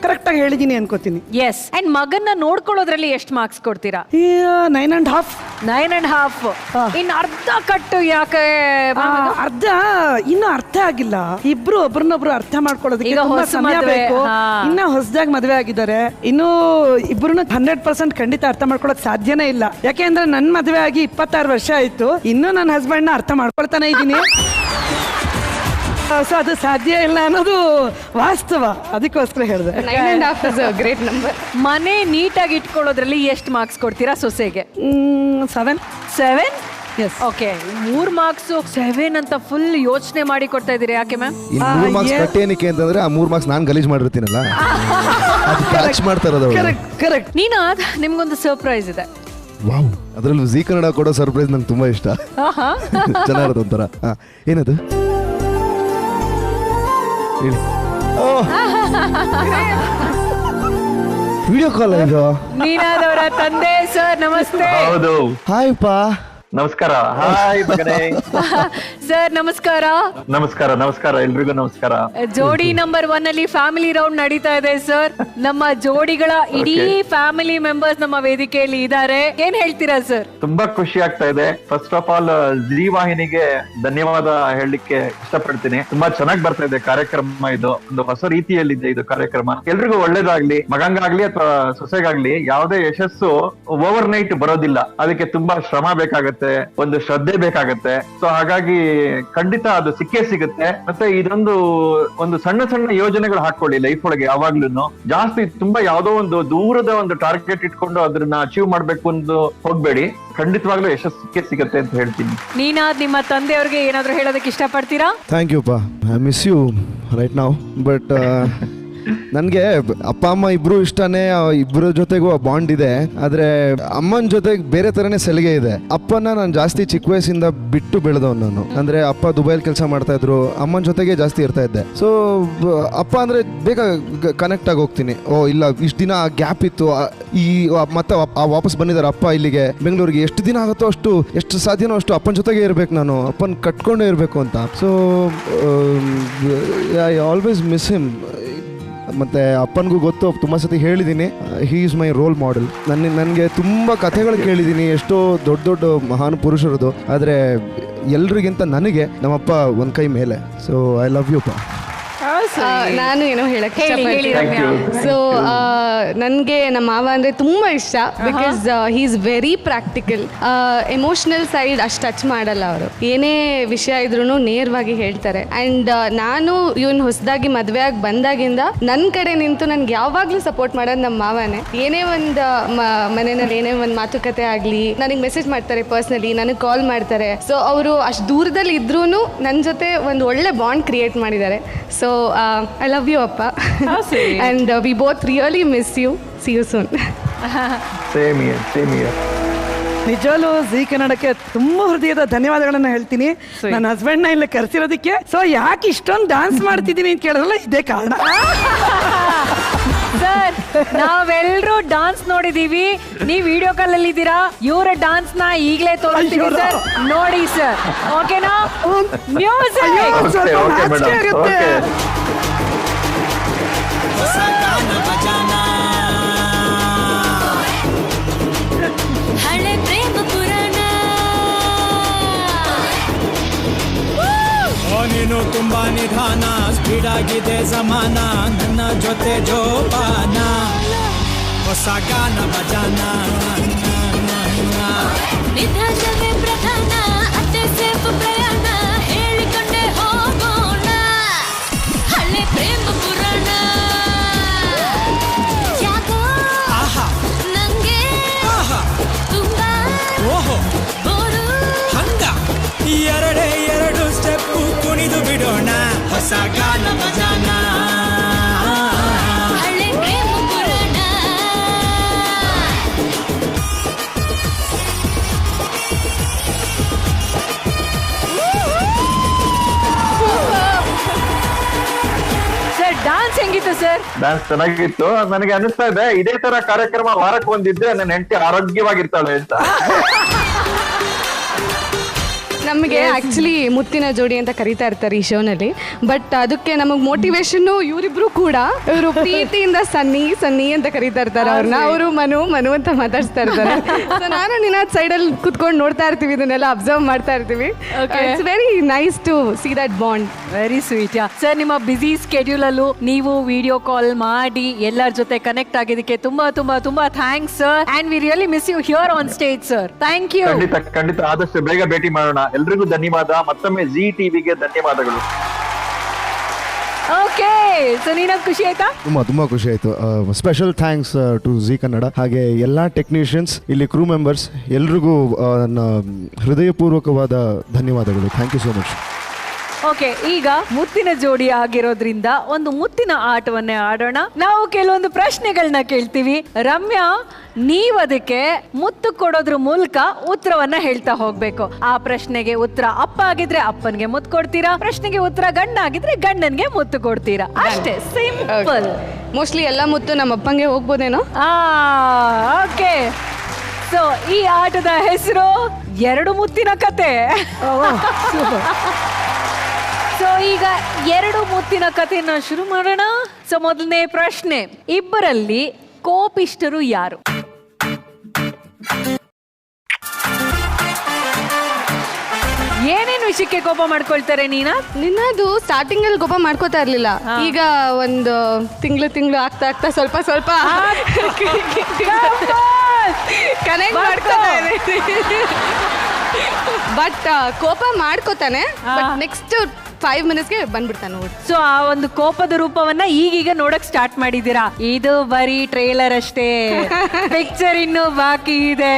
ಕರೆಕ್ಟ್ ಆಗಿ ಹೇಳಿದೀನಿ ಅನ್ಕೋತೀನಿ. ಎಸ್. ಅಂಡ್ ಮಗನ್ನ ನೋಡ್ಕೊಳ್ಳೋದ್ರಲ್ಲಿ ಎಷ್ಟು ಮಾರ್ಕ್ಸ್ ಕೊಡ್ತೀರಾ? 9.5. 9.5. ಇನ್ನು ಅರ್ಧ ಕಟ್ಟು ಯಾಕೆ? ಅರ್ಧ ಇನ್ನು ಅರ್ಥ ಆಗಿಲ್ಲ. ಇಬ್ರು ಒಬ್ರನ್ನೊಬ್ರು ಅರ್ಥ ಮಾಡ್ಕೊಳ್ಳೋದಕ್ಕೆ ತುಂಬಾ ಸಮಯ ಬೇಕು. ಇನ್ನ ಹೊಸದಾಗಿ ಮದುವೆ ಆಗಿದ್ದಾರೆ, ಇನ್ನು ಇಬ್ರು 100% ಖಂಡಿತ ಅರ್ಥ ಮಾಡ್ಕೊಳಕ್ ಸಾಧ್ಯನೇ ಇಲ್ಲ. ಯಾಕೆಂದ್ರೆ ನನ್ ಮದುವೆ ಆಗಿ 26 ವರ್ಷ ಆಯ್ತು, ಇನ್ನು ನನ್ನ ಹಸ್ಬೆಂಡ್ ನ ಅರ್ಥ ಮಾಡ್ಕೊಳ್ತಾನೆ ಇದ್ದೀನಿ. ಸೊ ಅದು ಸಾಧ್ಯ ಇಲ್ಲ ಅನ್ನೋದು ವಾಸ್ತವ, ಅದಕ್ಕೋಸ್ಕರ ಹೇಳಿದೆ. 9.5 ಗ್ರೇಟ್ ನಂಬರ್. ಮನೆ ನೀಟಾಗಿ ಇಟ್ಕೊಳ್ಳೋದ್ರಲ್ಲಿ ಎಷ್ಟು ಮಾರ್ಕ್ಸ್ ಕೊಡ್ತೀರಾ ಸೊಸೆಗೆ? 7. ಓಕೆ, 3 ಮಾರ್ಕ್ಸ್ 7 ಅಂತ ಫುಲ್ ಯೋಚನೆ ಮಾಡಿ ಕೊಡ್ತಾ ಇದೀರಿ, ಯಾಕೆ ಮ್ಯಾಮ್? 3 ಮಾರ್ಕ್ಸ್ ಕಟ್ಟೇನಿಕೆ ಅಂತಂದ್ರೆ ಆ 3 ಮಾರ್ಕ್ಸ್ ನಾನು ಗಲೀಜ್ ಮಾಡಿರ್ತೀನಲ್ಲ, ಅದು ಕ್ಯಾಚ್ ಮಾಡ್ತಾ ಇರೋದು. ಕರೆಕ್ಟ್. ನೀನು ನಿಮ್ಗೊಂದು ಸರ್ಪ್ರೈಸ್ ಇದೆ. ವಾವ್, ಅದ್ರಲ್ಲೂ ಜೀ ಕನ್ನಡ ಕೊಡೋ ಸರ್ಪ್ರೈಸ್ ನಂಗೆ ತುಂಬಾ ಇಷ್ಟ. ಚೆನ್ನಾಗಿರೋದು ಒಂಥರ. ಏನದು? ವಿಡಿಯೋ ಕಾಲ್ ಇದು. ನೀನಾದವರ ತಂದೆ ಸರ್ ನಮಸ್ತೆ. ಹೌದು. ಹಾಯ್ ಪಾ. ನಮಸ್ಕಾರ. ಹಾಯ್ ಮಗನೇ. ಸರ್ ನಮಸ್ಕಾರ. ನಮಸ್ಕಾರ ನಮಸ್ಕಾರ ಎಲ್ರಿಗೂ ನಮಸ್ಕಾರ. ಜೋಡಿ ನಂಬರ್ 1 ಅಲ್ಲಿ ಫ್ಯಾಮಿಲಿ ರೌಂಡ್ ನಡೀತಾ ಇದೆ ಸರ್. ನಮ್ಮ ಜೋಡಿಗಳ ಇಡೀ ಫ್ಯಾಮಿಲಿ ಮೆಂಬರ್ಸ್ ನಮ್ಮ ವೇದಿಕೆಯಲ್ಲಿ ಇದ್ದಾರೆ. ಏನ್ ಹೇಳ್ತೀರಾ ಸರ್? ತುಂಬಾ ಖುಷಿ ಆಗ್ತಾ ಇದೆ. ಫಸ್ಟ್ ಆಫ್ ಆಲ್ ಜೀ ವಾಹಿನಿಗೆ ಧನ್ಯವಾದ ಹೇಳಲಿಕ್ಕೆ ಇಷ್ಟಪಡ್ತೀನಿ. ತುಂಬಾ ಚೆನ್ನಾಗಿ ಬರ್ತಾ ಇದೆ ಕಾರ್ಯಕ್ರಮ. ಇದು ಒಂದು ಹೊಸ ರೀತಿಯಲ್ಲಿದೆ ಇದು ಕಾರ್ಯಕ್ರಮ. ಎಲ್ರಿಗೂ ಒಳ್ಳೇದಾಗ್ಲಿ. ಮಗಂಗಾಗ್ಲಿ ಅಥವಾ ಸೊಸೆಗಾಗ್ಲಿ ಯಾವುದೇ ಯಶಸ್ಸು ಓವರ್ ನೈಟ್ ಬರೋದಿಲ್ಲ. ಅದಕ್ಕೆ ತುಂಬಾ ಶ್ರಮ ಬೇಕಾಗುತ್ತೆ, ಒಂದು ಶ್ರದ್ಧೆ ಬೇಕಾಗತ್ತೆ. ಸೊ ಹಾಗಾಗಿ ಖಂಡಿತ ಅದು ಸಿಕ್ಕೇ ಸಿಗುತ್ತೆ. ಮತ್ತೆ ಒಂದು ಸಣ್ಣ ಸಣ್ಣ ಯೋಜನೆಗಳು ಹಾಕೊಳ್ಳಿ ಲೈಫ್ ಒಳಗೆ. ಯಾವಾಗ್ಲೂ ಜಾಸ್ತಿ ತುಂಬಾ ಯಾವ್ದೋ ಒಂದು ದೂರದ ಒಂದು ಟಾರ್ಗೆಟ್ ಇಟ್ಕೊಂಡು ಅದನ್ನ ಅಚೀವ್ ಮಾಡ್ಬೇಕು ಅಂತ ಹೋಗ್ಬೇಡಿ. ಖಂಡಿತವಾಗ್ಲೂ ಯಶಸ್ಸು ಸಿಕ್ಕೇ ಸಿಗತ್ತೆ ಅಂತ ಹೇಳ್ತೀನಿ. ನೀನಾದ್ ನಿಮ್ಮ ತಂದೆಯವ್ರಿಗೆ ಏನಾದ್ರು ಹೇಳೋದಕ್ಕೆ ಇಷ್ಟಪಡ್ತೀರಾ? ಥ್ಯಾಂಕ್ ಯು ಪಾ. I miss you right now. But ನನಗೆ ಅಪ್ಪ ಅಮ್ಮ ಇಬ್ರು ಇಷ್ಟನೇ. ಇಬ್ಬರ ಜೊತೆಗೂ ಬಾಂಡ್ ಇದೆ. ಆದರೆ ಅಮ್ಮನ ಜೊತೆಗೆ ಬೇರೆ ಥರನೇ ಸಲಿಗೆ ಇದೆ. ಅಪ್ಪನ ನಾನು ಜಾಸ್ತಿ ಚಿಕ್ಕ ವಯಸ್ಸಿಂದ ಬಿಟ್ಟು ಬೆಳೆದವನು ನಾನು. ಅಂದರೆ ಅಪ್ಪ ದುಬೈಲಿ ಕೆಲಸ ಮಾಡ್ತಾ ಇದ್ರು, ಅಮ್ಮನ ಜೊತೆಗೆ ಜಾಸ್ತಿ ಇರ್ತಾ ಇದ್ದೆ. ಸೊ ಅಪ್ಪ ಅಂದರೆ ಬೇಗ ಕನೆಕ್ಟ್ ಆಗಿ ಹೋಗ್ತೀನಿ. ಓ ಇಲ್ಲ, ಇಷ್ಟು ದಿನ ಗ್ಯಾಪ್ ಇತ್ತು, ಮತ್ತೆ ವಾಪಸ್ ಬಂದಿದ್ದಾರೆ ಅಪ್ಪ ಇಲ್ಲಿಗೆ ಬೆಂಗಳೂರಿಗೆ. ಎಷ್ಟು ದಿನ ಆಗುತ್ತೋ ಅಷ್ಟು, ಎಷ್ಟು ಸಾಧ್ಯನೋ ಅಷ್ಟು ಅಪ್ಪನ ಜೊತೆಗೆ ಇರಬೇಕು ನಾನು, ಅಪ್ಪನ ಕಟ್ಕೊಂಡೇ ಇರಬೇಕು ಅಂತ. So I always miss him. ಮತ್ತು ಅಪ್ಪನಿಗೂ ಗೊತ್ತು, ತುಂಬ ಸತಿ ಹೇಳಿದ್ದೀನಿ, he is my role model. ನನಗೆ ತುಂಬ ಕಥೆಗಳು ಕೇಳಿದ್ದೀನಿ ಎಷ್ಟೋ ದೊಡ್ಡ ದೊಡ್ಡ ಮಹಾನ್ ಪುರುಷರದು. ಆದರೆ ಎಲ್ರಿಗಿಂತ ನನಗೆ ನಮ್ಮಪ್ಪ ಒಂದು ಕೈ ಮೇಲೆ. ಸೊ ಐ ಲವ್ ಯು ಪಾ. ನಾನು ಏನೋ ಹೇಳಕ್ಕೆ ಸೊ ನನಗೆ ನಮ್ಮ ಮಾವ ಅಂದರೆ ತುಂಬ ಇಷ್ಟ. Because he is very practical. Emotional side ಅಷ್ಟು ಟಚ್ ಮಾಡಲ್ಲ ಅವರು. ಏನೇ ವಿಷಯ ಇದ್ರೂ ನೇರವಾಗಿ ಹೇಳ್ತಾರೆ. ಆ್ಯಂಡ್ ನಾನು ಇವನು ಹೊಸದಾಗಿ ಮದುವೆಯಾಗಿ ಬಂದಾಗಿಂದ ನನ್ನ ಕಡೆ ನಿಂತು ನನಗೆ ಯಾವಾಗಲೂ ಸಪೋರ್ಟ್ ಮಾಡೋದು ನಮ್ಮ ಮಾವನೇ. ಏನೇ ಒಂದು ಮನೆಯಲ್ಲಿ ಏನೇ ಒಂದು ಮಾತುಕತೆ ಆಗಲಿ ನನಗೆ ಮೆಸೇಜ್ ಮಾಡ್ತಾರೆ, ಪರ್ಸ್ನಲಿ ನನಗೆ ಕಾಲ್ ಮಾಡ್ತಾರೆ. ಸೊ ಅವರು ಅಷ್ಟು ದೂರದಲ್ಲಿ ಇದ್ರೂ ನನ್ನ ಜೊತೆ ಒಂದು ಒಳ್ಳೆ ಬಾಂಡ್ ಕ್ರಿಯೇಟ್ ಮಾಡಿದ್ದಾರೆ. So I love you, Appa. And we both really miss you. See you soon. Same here. ನಿಜವಲ್ಲೂ ಜೀ ಕನ್ನಡಕ್ಕೆ ತುಂಬ ಹೃದಯದ ಧನ್ಯವಾದಗಳನ್ನ ಹೇಳ್ತೀನಿ. ನನ್ನ ಹಸ್ಬೆಂಡ್ನ ಇಲ್ಲಿ ಕರೆಸಿರೋದಕ್ಕೆ. ಸೊ ಯಾಕೆ ಇಷ್ಟೊಂದು ಡಾನ್ಸ್ ಮಾಡ್ತಿದ್ದೀನಿ ಅಂತ ಕೇಳಿದ್ರಲ್ಲ, ಇದೇ ಕಾರಣ. ಸರ್ ನಾವೆಲ್ಲರೂ ಡಾನ್ಸ್ ನೋಡಿದೀವಿ, ನೀವು ವಿಡಿಯೋ ಕಾಲ್ ಅಲ್ಲಿ ಇದ್ದೀರಾ. ಇವರ ಡಾನ್ಸ್ ನ ಈಗಲೇ ತೋರಿಸ್ತೀವಿ ಸರ್, ನೋಡಿ ಸರ್. ಓಕೆನಾ? ಹಳೆ ಪ್ರೇಮ ಪುರಾಣ. ನೀನು ತುಂಬಾ ನಿಧಾನ, ಸ್ಪೀಡ್ ಆಗಿದೆ ಜಮಾನ, ನನ್ನ ಜೊತೆ ಜೋಪಾನ, ಹೊಸ ಗಾನ ಬಜಾನ. ನಿಧಾನವೇ ಪ್ರಧಾನ, ಅತ್ತೆ ಸೇಫ್ ಪ್ರಯಾಣ, ಹೇಳಿಕೊಂಡೆ ಹೋಗೋಣ ಹಳೆ ಪ್ರೇಮ ಪುರಾಣ. ಯಾಕೋ ನಂಗೆ ತುಂಬಾ ಬೋರು, ಹಂಗ ಎರಡು ಸ್ಟೆಪ್ಪು ಕುಣಿದು ಬಿಡೋಣ, ಹೊಸ ಗಾನ ಬಜಾನ, ಹಳೆ ಪ್ರೇಮ ಪುರಾಣ. ಸರ್ ಡಾನ್ಸ್ ಹೆಂಗಿತ್ತು ಸರ್? ಡ್ಯಾನ್ಸ್ ಚೆನ್ನಾಗಿತ್ತು. ನನಗೆ ಅನಿಸ್ತಾ ಇದೆ ಇದೇ ತರ ಕಾರ್ಯಕ್ರಮ ವಾರಕ್ಕೆ ಒಂದಿದ್ರೆ ನನ್ನ ಹೆಂಡತಿ ಆರೋಗ್ಯವಾಗಿರ್ತಾಳೆ ಅಂತ. ನಮಗೆ ಆ್ಯಕ್ಚುಲಿ ಮುತ್ತಿನ ಜೋಡಿ ಅಂತ ಕರೀತಾ ಇರ್ತಾರೆ ಈ ಶೋನಲ್ಲಿ. ಬಟ್ ಅದಕ್ಕೆ ನಮಗೆ ಮೋಟಿವೇಶನ್ನು ಇವರಿಬ್ರು ಕೂಡ. ಇವರು ಪ್ರೀತಿಯಿಂದ ಸನ್ನಿ ಅಂತ ಕರೀತಾ ಇರ್ತಾರೆ ಅವ್ರನ್ನ. ಅವರು ಮನು ಅಂತ ಮಾತಾಡ್ಸ್ತಾ ಇರ್ತಾರೆ. ಸೊ ನಾನು ನಿನಾದ್ ಸೈಡಲ್ಲಿ ಕುತ್ಕೊಂಡು ನೋಡ್ತಾ ಇರ್ತೀವಿ, ಇದನ್ನೆಲ್ಲ ಅಬ್ಸರ್ವ್ ಮಾಡ್ತಾ ಇರ್ತೀವಿ. It's very nice to see that bond. Very sweet. Sir ನಿಮ್ಮ ಬಿಸಿ ಸ್ಕೆಡ್ಯೂಲ್ ಅಲ್ಲೂ ನೀವು ವಿಡಿಯೋ ಕಾಲ್ ಮಾಡಿ ಎಲ್ಲರ ಜೊತೆ ಕನೆಕ್ಟ್ ಆಗಿದ್ದಕ್ಕೆ ತುಂಬಾ thanks sir. And we really miss you here on stage sir. Thank you. ಖಂಡಿತ ಆದಷ್ಟು ಬೇಗ ಭೇಟಿ ಮಾಡೋಣ. ಎಲ್ರಿಗೂ ಧನ್ಯವಾದ. ಮತ್ತೊಮ್ಮೆ ಜಿ ಟಿವಿಗೆ ಧನ್ಯವಾದಗಳು. ಓಕೆ, ಸೊ ನೀನಾದ್ ಖುಷಿ ಆಯ್ತಾ? ತುಂಬಾ ಖುಷಿ ಆಯ್ತು. Special thanks to Zee Kannada, ಹಾಗೆ ಎಲ್ಲ ಟೆಕ್ನಿಷಿಯನ್ಸ್, ಇಲ್ಲಿ ಕ್ರೂ ಮೆಂಬರ್ಸ್ ಎಲ್ರಿಗೂ ನನ್ನ ಹೃದಯಪೂರ್ವಕವಾದ ಧನ್ಯವಾದಗಳು. Thank you so much. Okay, ಈಗ ಮುತ್ತಿನ ಜೋಡಿ ಆಗಿರೋದ್ರಿಂದ ಒಂದು ಮುತ್ತಿನ ಆಟವನ್ನೇ ಆಡೋಣ. ನಾವು ಕೆಲವೊಂದು ಪ್ರಶ್ನೆಗಳನ್ನ ಕೇಳ್ತೀವಿ. ರಮ್ಯಾ, ನೀವು ಅದಕ್ಕೆ ಮುತ್ತು ಕೊಡೋದ್ರ ಮೂಲಕ ಉತ್ತರವನ್ನ ಹೇಳ್ತಾ ಹೋಗ್ಬೇಕು. ಆ ಪ್ರಶ್ನೆಗೆ ಉತ್ತರ ಅಪ್ಪ ಆಗಿದ್ರೆ ಅಪ್ಪನ್ಗೆ ಮುತ್ತು ಕೊಡ್ತೀರಾ, ಪ್ರಶ್ನೆಗೆ ಉತ್ತರ ಗಂಡ ಆಗಿದ್ರೆ ಗಂಡನ್ಗೆ ಮುತ್ತು ಕೊಡ್ತೀರಾ. ಅಷ್ಟೇ, ಸಿಂಪಲ್. ಮೋಸ್ಟ್ಲಿ ಎಲ್ಲ ಮುತ್ತು ನಮ್ಮ ಅಪ್ಪಂಗೆ ಹೋಗ್ಬೋದೇನೋ. ಓಕೆ, ಸೊ ಈ ಆಟದ ಹೆಸರು 2 ಮುತ್ತಿನ ಕತೆ. ಸೊ ಈಗ 2 ಮುತ್ತಿನ ಕಥೆನ ಶುರು ಮಾಡೋಣ. ಸೊ ಮೊದಲನೇ ಪ್ರಶ್ನೆ, ಇಬ್ಬರಲ್ಲಿ ಕೋಪಿಷ್ಠರು ಯಾರು? ಏನೇನು ವಿಷಯಕ್ಕೆ ಕೋಪ ಮಾಡ್ಕೊಳ್ತಾರೆ ನೀನಾ? ನಿನ್ನದು ಸ್ಟಾರ್ಟಿಂಗ್ ಅಲ್ಲಿ ಕೋಪ ಮಾಡ್ಕೋತಾ ಇರ್ಲಿಲ್ಲ, ಈಗ ಒಂದು ತಿಂಗಳು ಆಗ್ತಾ ಸ್ವಲ್ಪ ಕನೆಕ್ಟ್ ಮಾಡ್ಕೋತಾ ಬಟ್ ಕೋಪ ಮಾಡ್ಕೋತಾನೆ. ನೆಕ್ಸ್ಟ್ 5 ಮಿನಿಟ್ಸ್ಗೆ ಬಂದ್ಬಿಡ್ತಾನೆ. ಸೊ ಆ ಒಂದು ಕೋಪದ ರೂಪವನ್ನ ಈಗೀಗ ನೋಡಕ್ ಸ್ಟಾರ್ಟ್ ಮಾಡಿದ್ದೀರಾ. ಇದು ಬರೀ ಟ್ರೇಲರ್ ಅಷ್ಟೇ, ಪಿಕ್ಚರ್ ಇನ್ನೂ ಬಾಕಿ ಇದೆ.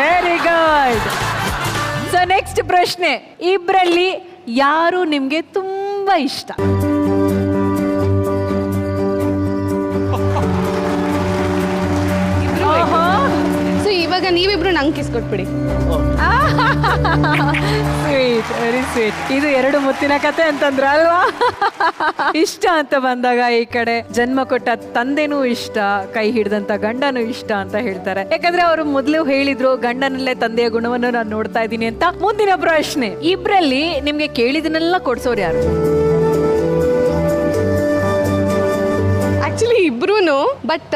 Very good. ಸೊ ನೆಕ್ಸ್ಟ್ ಪ್ರಶ್ನೆ, ಇಬ್ರಲ್ಲಿ ಯಾರು ನಿಮ್ಗೆ ತುಂಬಾ ಇಷ್ಟ? ಸೊ ಇವಾಗ ನೀವಿಬ್ರು ನಂಗೆ ಕಿಸ್ ಕೊಟ್ಬಿಡಿ. Sweet, very sweet. ಇದು 2 ಮುತ್ತಿನ ಕತೆ ಅಂತಂದ್ರ ಅಲ್ವಾ? ಇಷ್ಟ ಅಂತ ಬಂದಾಗ ಈ ಕಡೆ ಜನ್ಮ ಕೊಟ್ಟ ತಂದೆನೂ ಇಷ್ಟ, ಕೈ ಹಿಡ್ದಂತ ಗಂಡನೂ ಇಷ್ಟ ಅಂತ ಹೇಳ್ತಾರೆ. ಯಾಕಂದ್ರೆ ಅವರು ಮೊದಲು ಹೇಳಿದ್ರು ಗಂಡನಲ್ಲೇ ತಂದೆಯ ಗುಣವನ್ನು ನಾನು ನೋಡ್ತಾ ಇದ್ದೀನಿ ಅಂತ. ಮುಂದಿನ ಪ್ರಶ್ನೆ, ಇಬ್ರಲ್ಲಿ ನಿಮ್ಗೆ ಕೇಳಿದನ್ನೆಲ್ಲ ಕೊಡ್ಸೋರು ಯಾರು? ಆಕ್ಚುಲಿ ಇಬ್ರು, but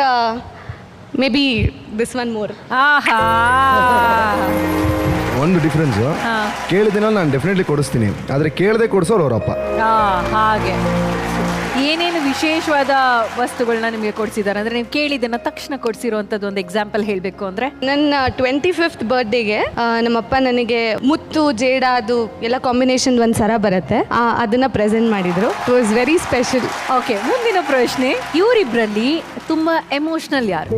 may be this one more. ಆಹಾ, ಒಂದು ಡಿಫ್ರೆನ್ಸ್, ಕೇಳಿದಿನ ನಾನು ಡೆಫಿನೆಟ್ಲಿ ಕೊಡಿಸ್ತೀನಿ, ಆದ್ರೆ ಕೇಳದೆ ಕೊಡಿಸೋರು ಅವರಪ್ಪ. ಹಾಗೆ ಏನೇನು ವಿಶೇಷವಾದ ವಸ್ತುಗಳನ್ನ ನಿಮಗೆ ಕೊಡ್ಸಿದಾರೆ ಅಂದ್ರೆ ನೀವು ಕೇಳಿದ್ದನ್ನ ತಕ್ಷಣ ಕೊಡ್ಸಿರುವಂತದ್ದು ಒಂದು ಎಕ್ಸಾಂಪಲ್ ಹೇಳ್ಬೇಕು ಅಂದ್ರೆ? ನನ್ನ 25th ಬರ್ಡೇಗೆ ನಮ್ಮಪ್ಪ ನನಗೆ ಮುತ್ತು ಜೇಡ ಅದು ಎಲ್ಲ ಕಾಂಬಿನೇಷನ್ ಒಂದು ಸರ ಬರುತ್ತೆ, ಅದನ್ನ ಪ್ರೆಸೆಂಟ್ ಮಾಡಿದ್ರು. It was very special. Okay, ಮುಂದಿನ ಪ್ರಶ್ನೆ, ಇವರಿಬ್ರಲ್ಲಿ ತುಂಬಾ ಎಮೋಷನಲ್ ಯಾರು?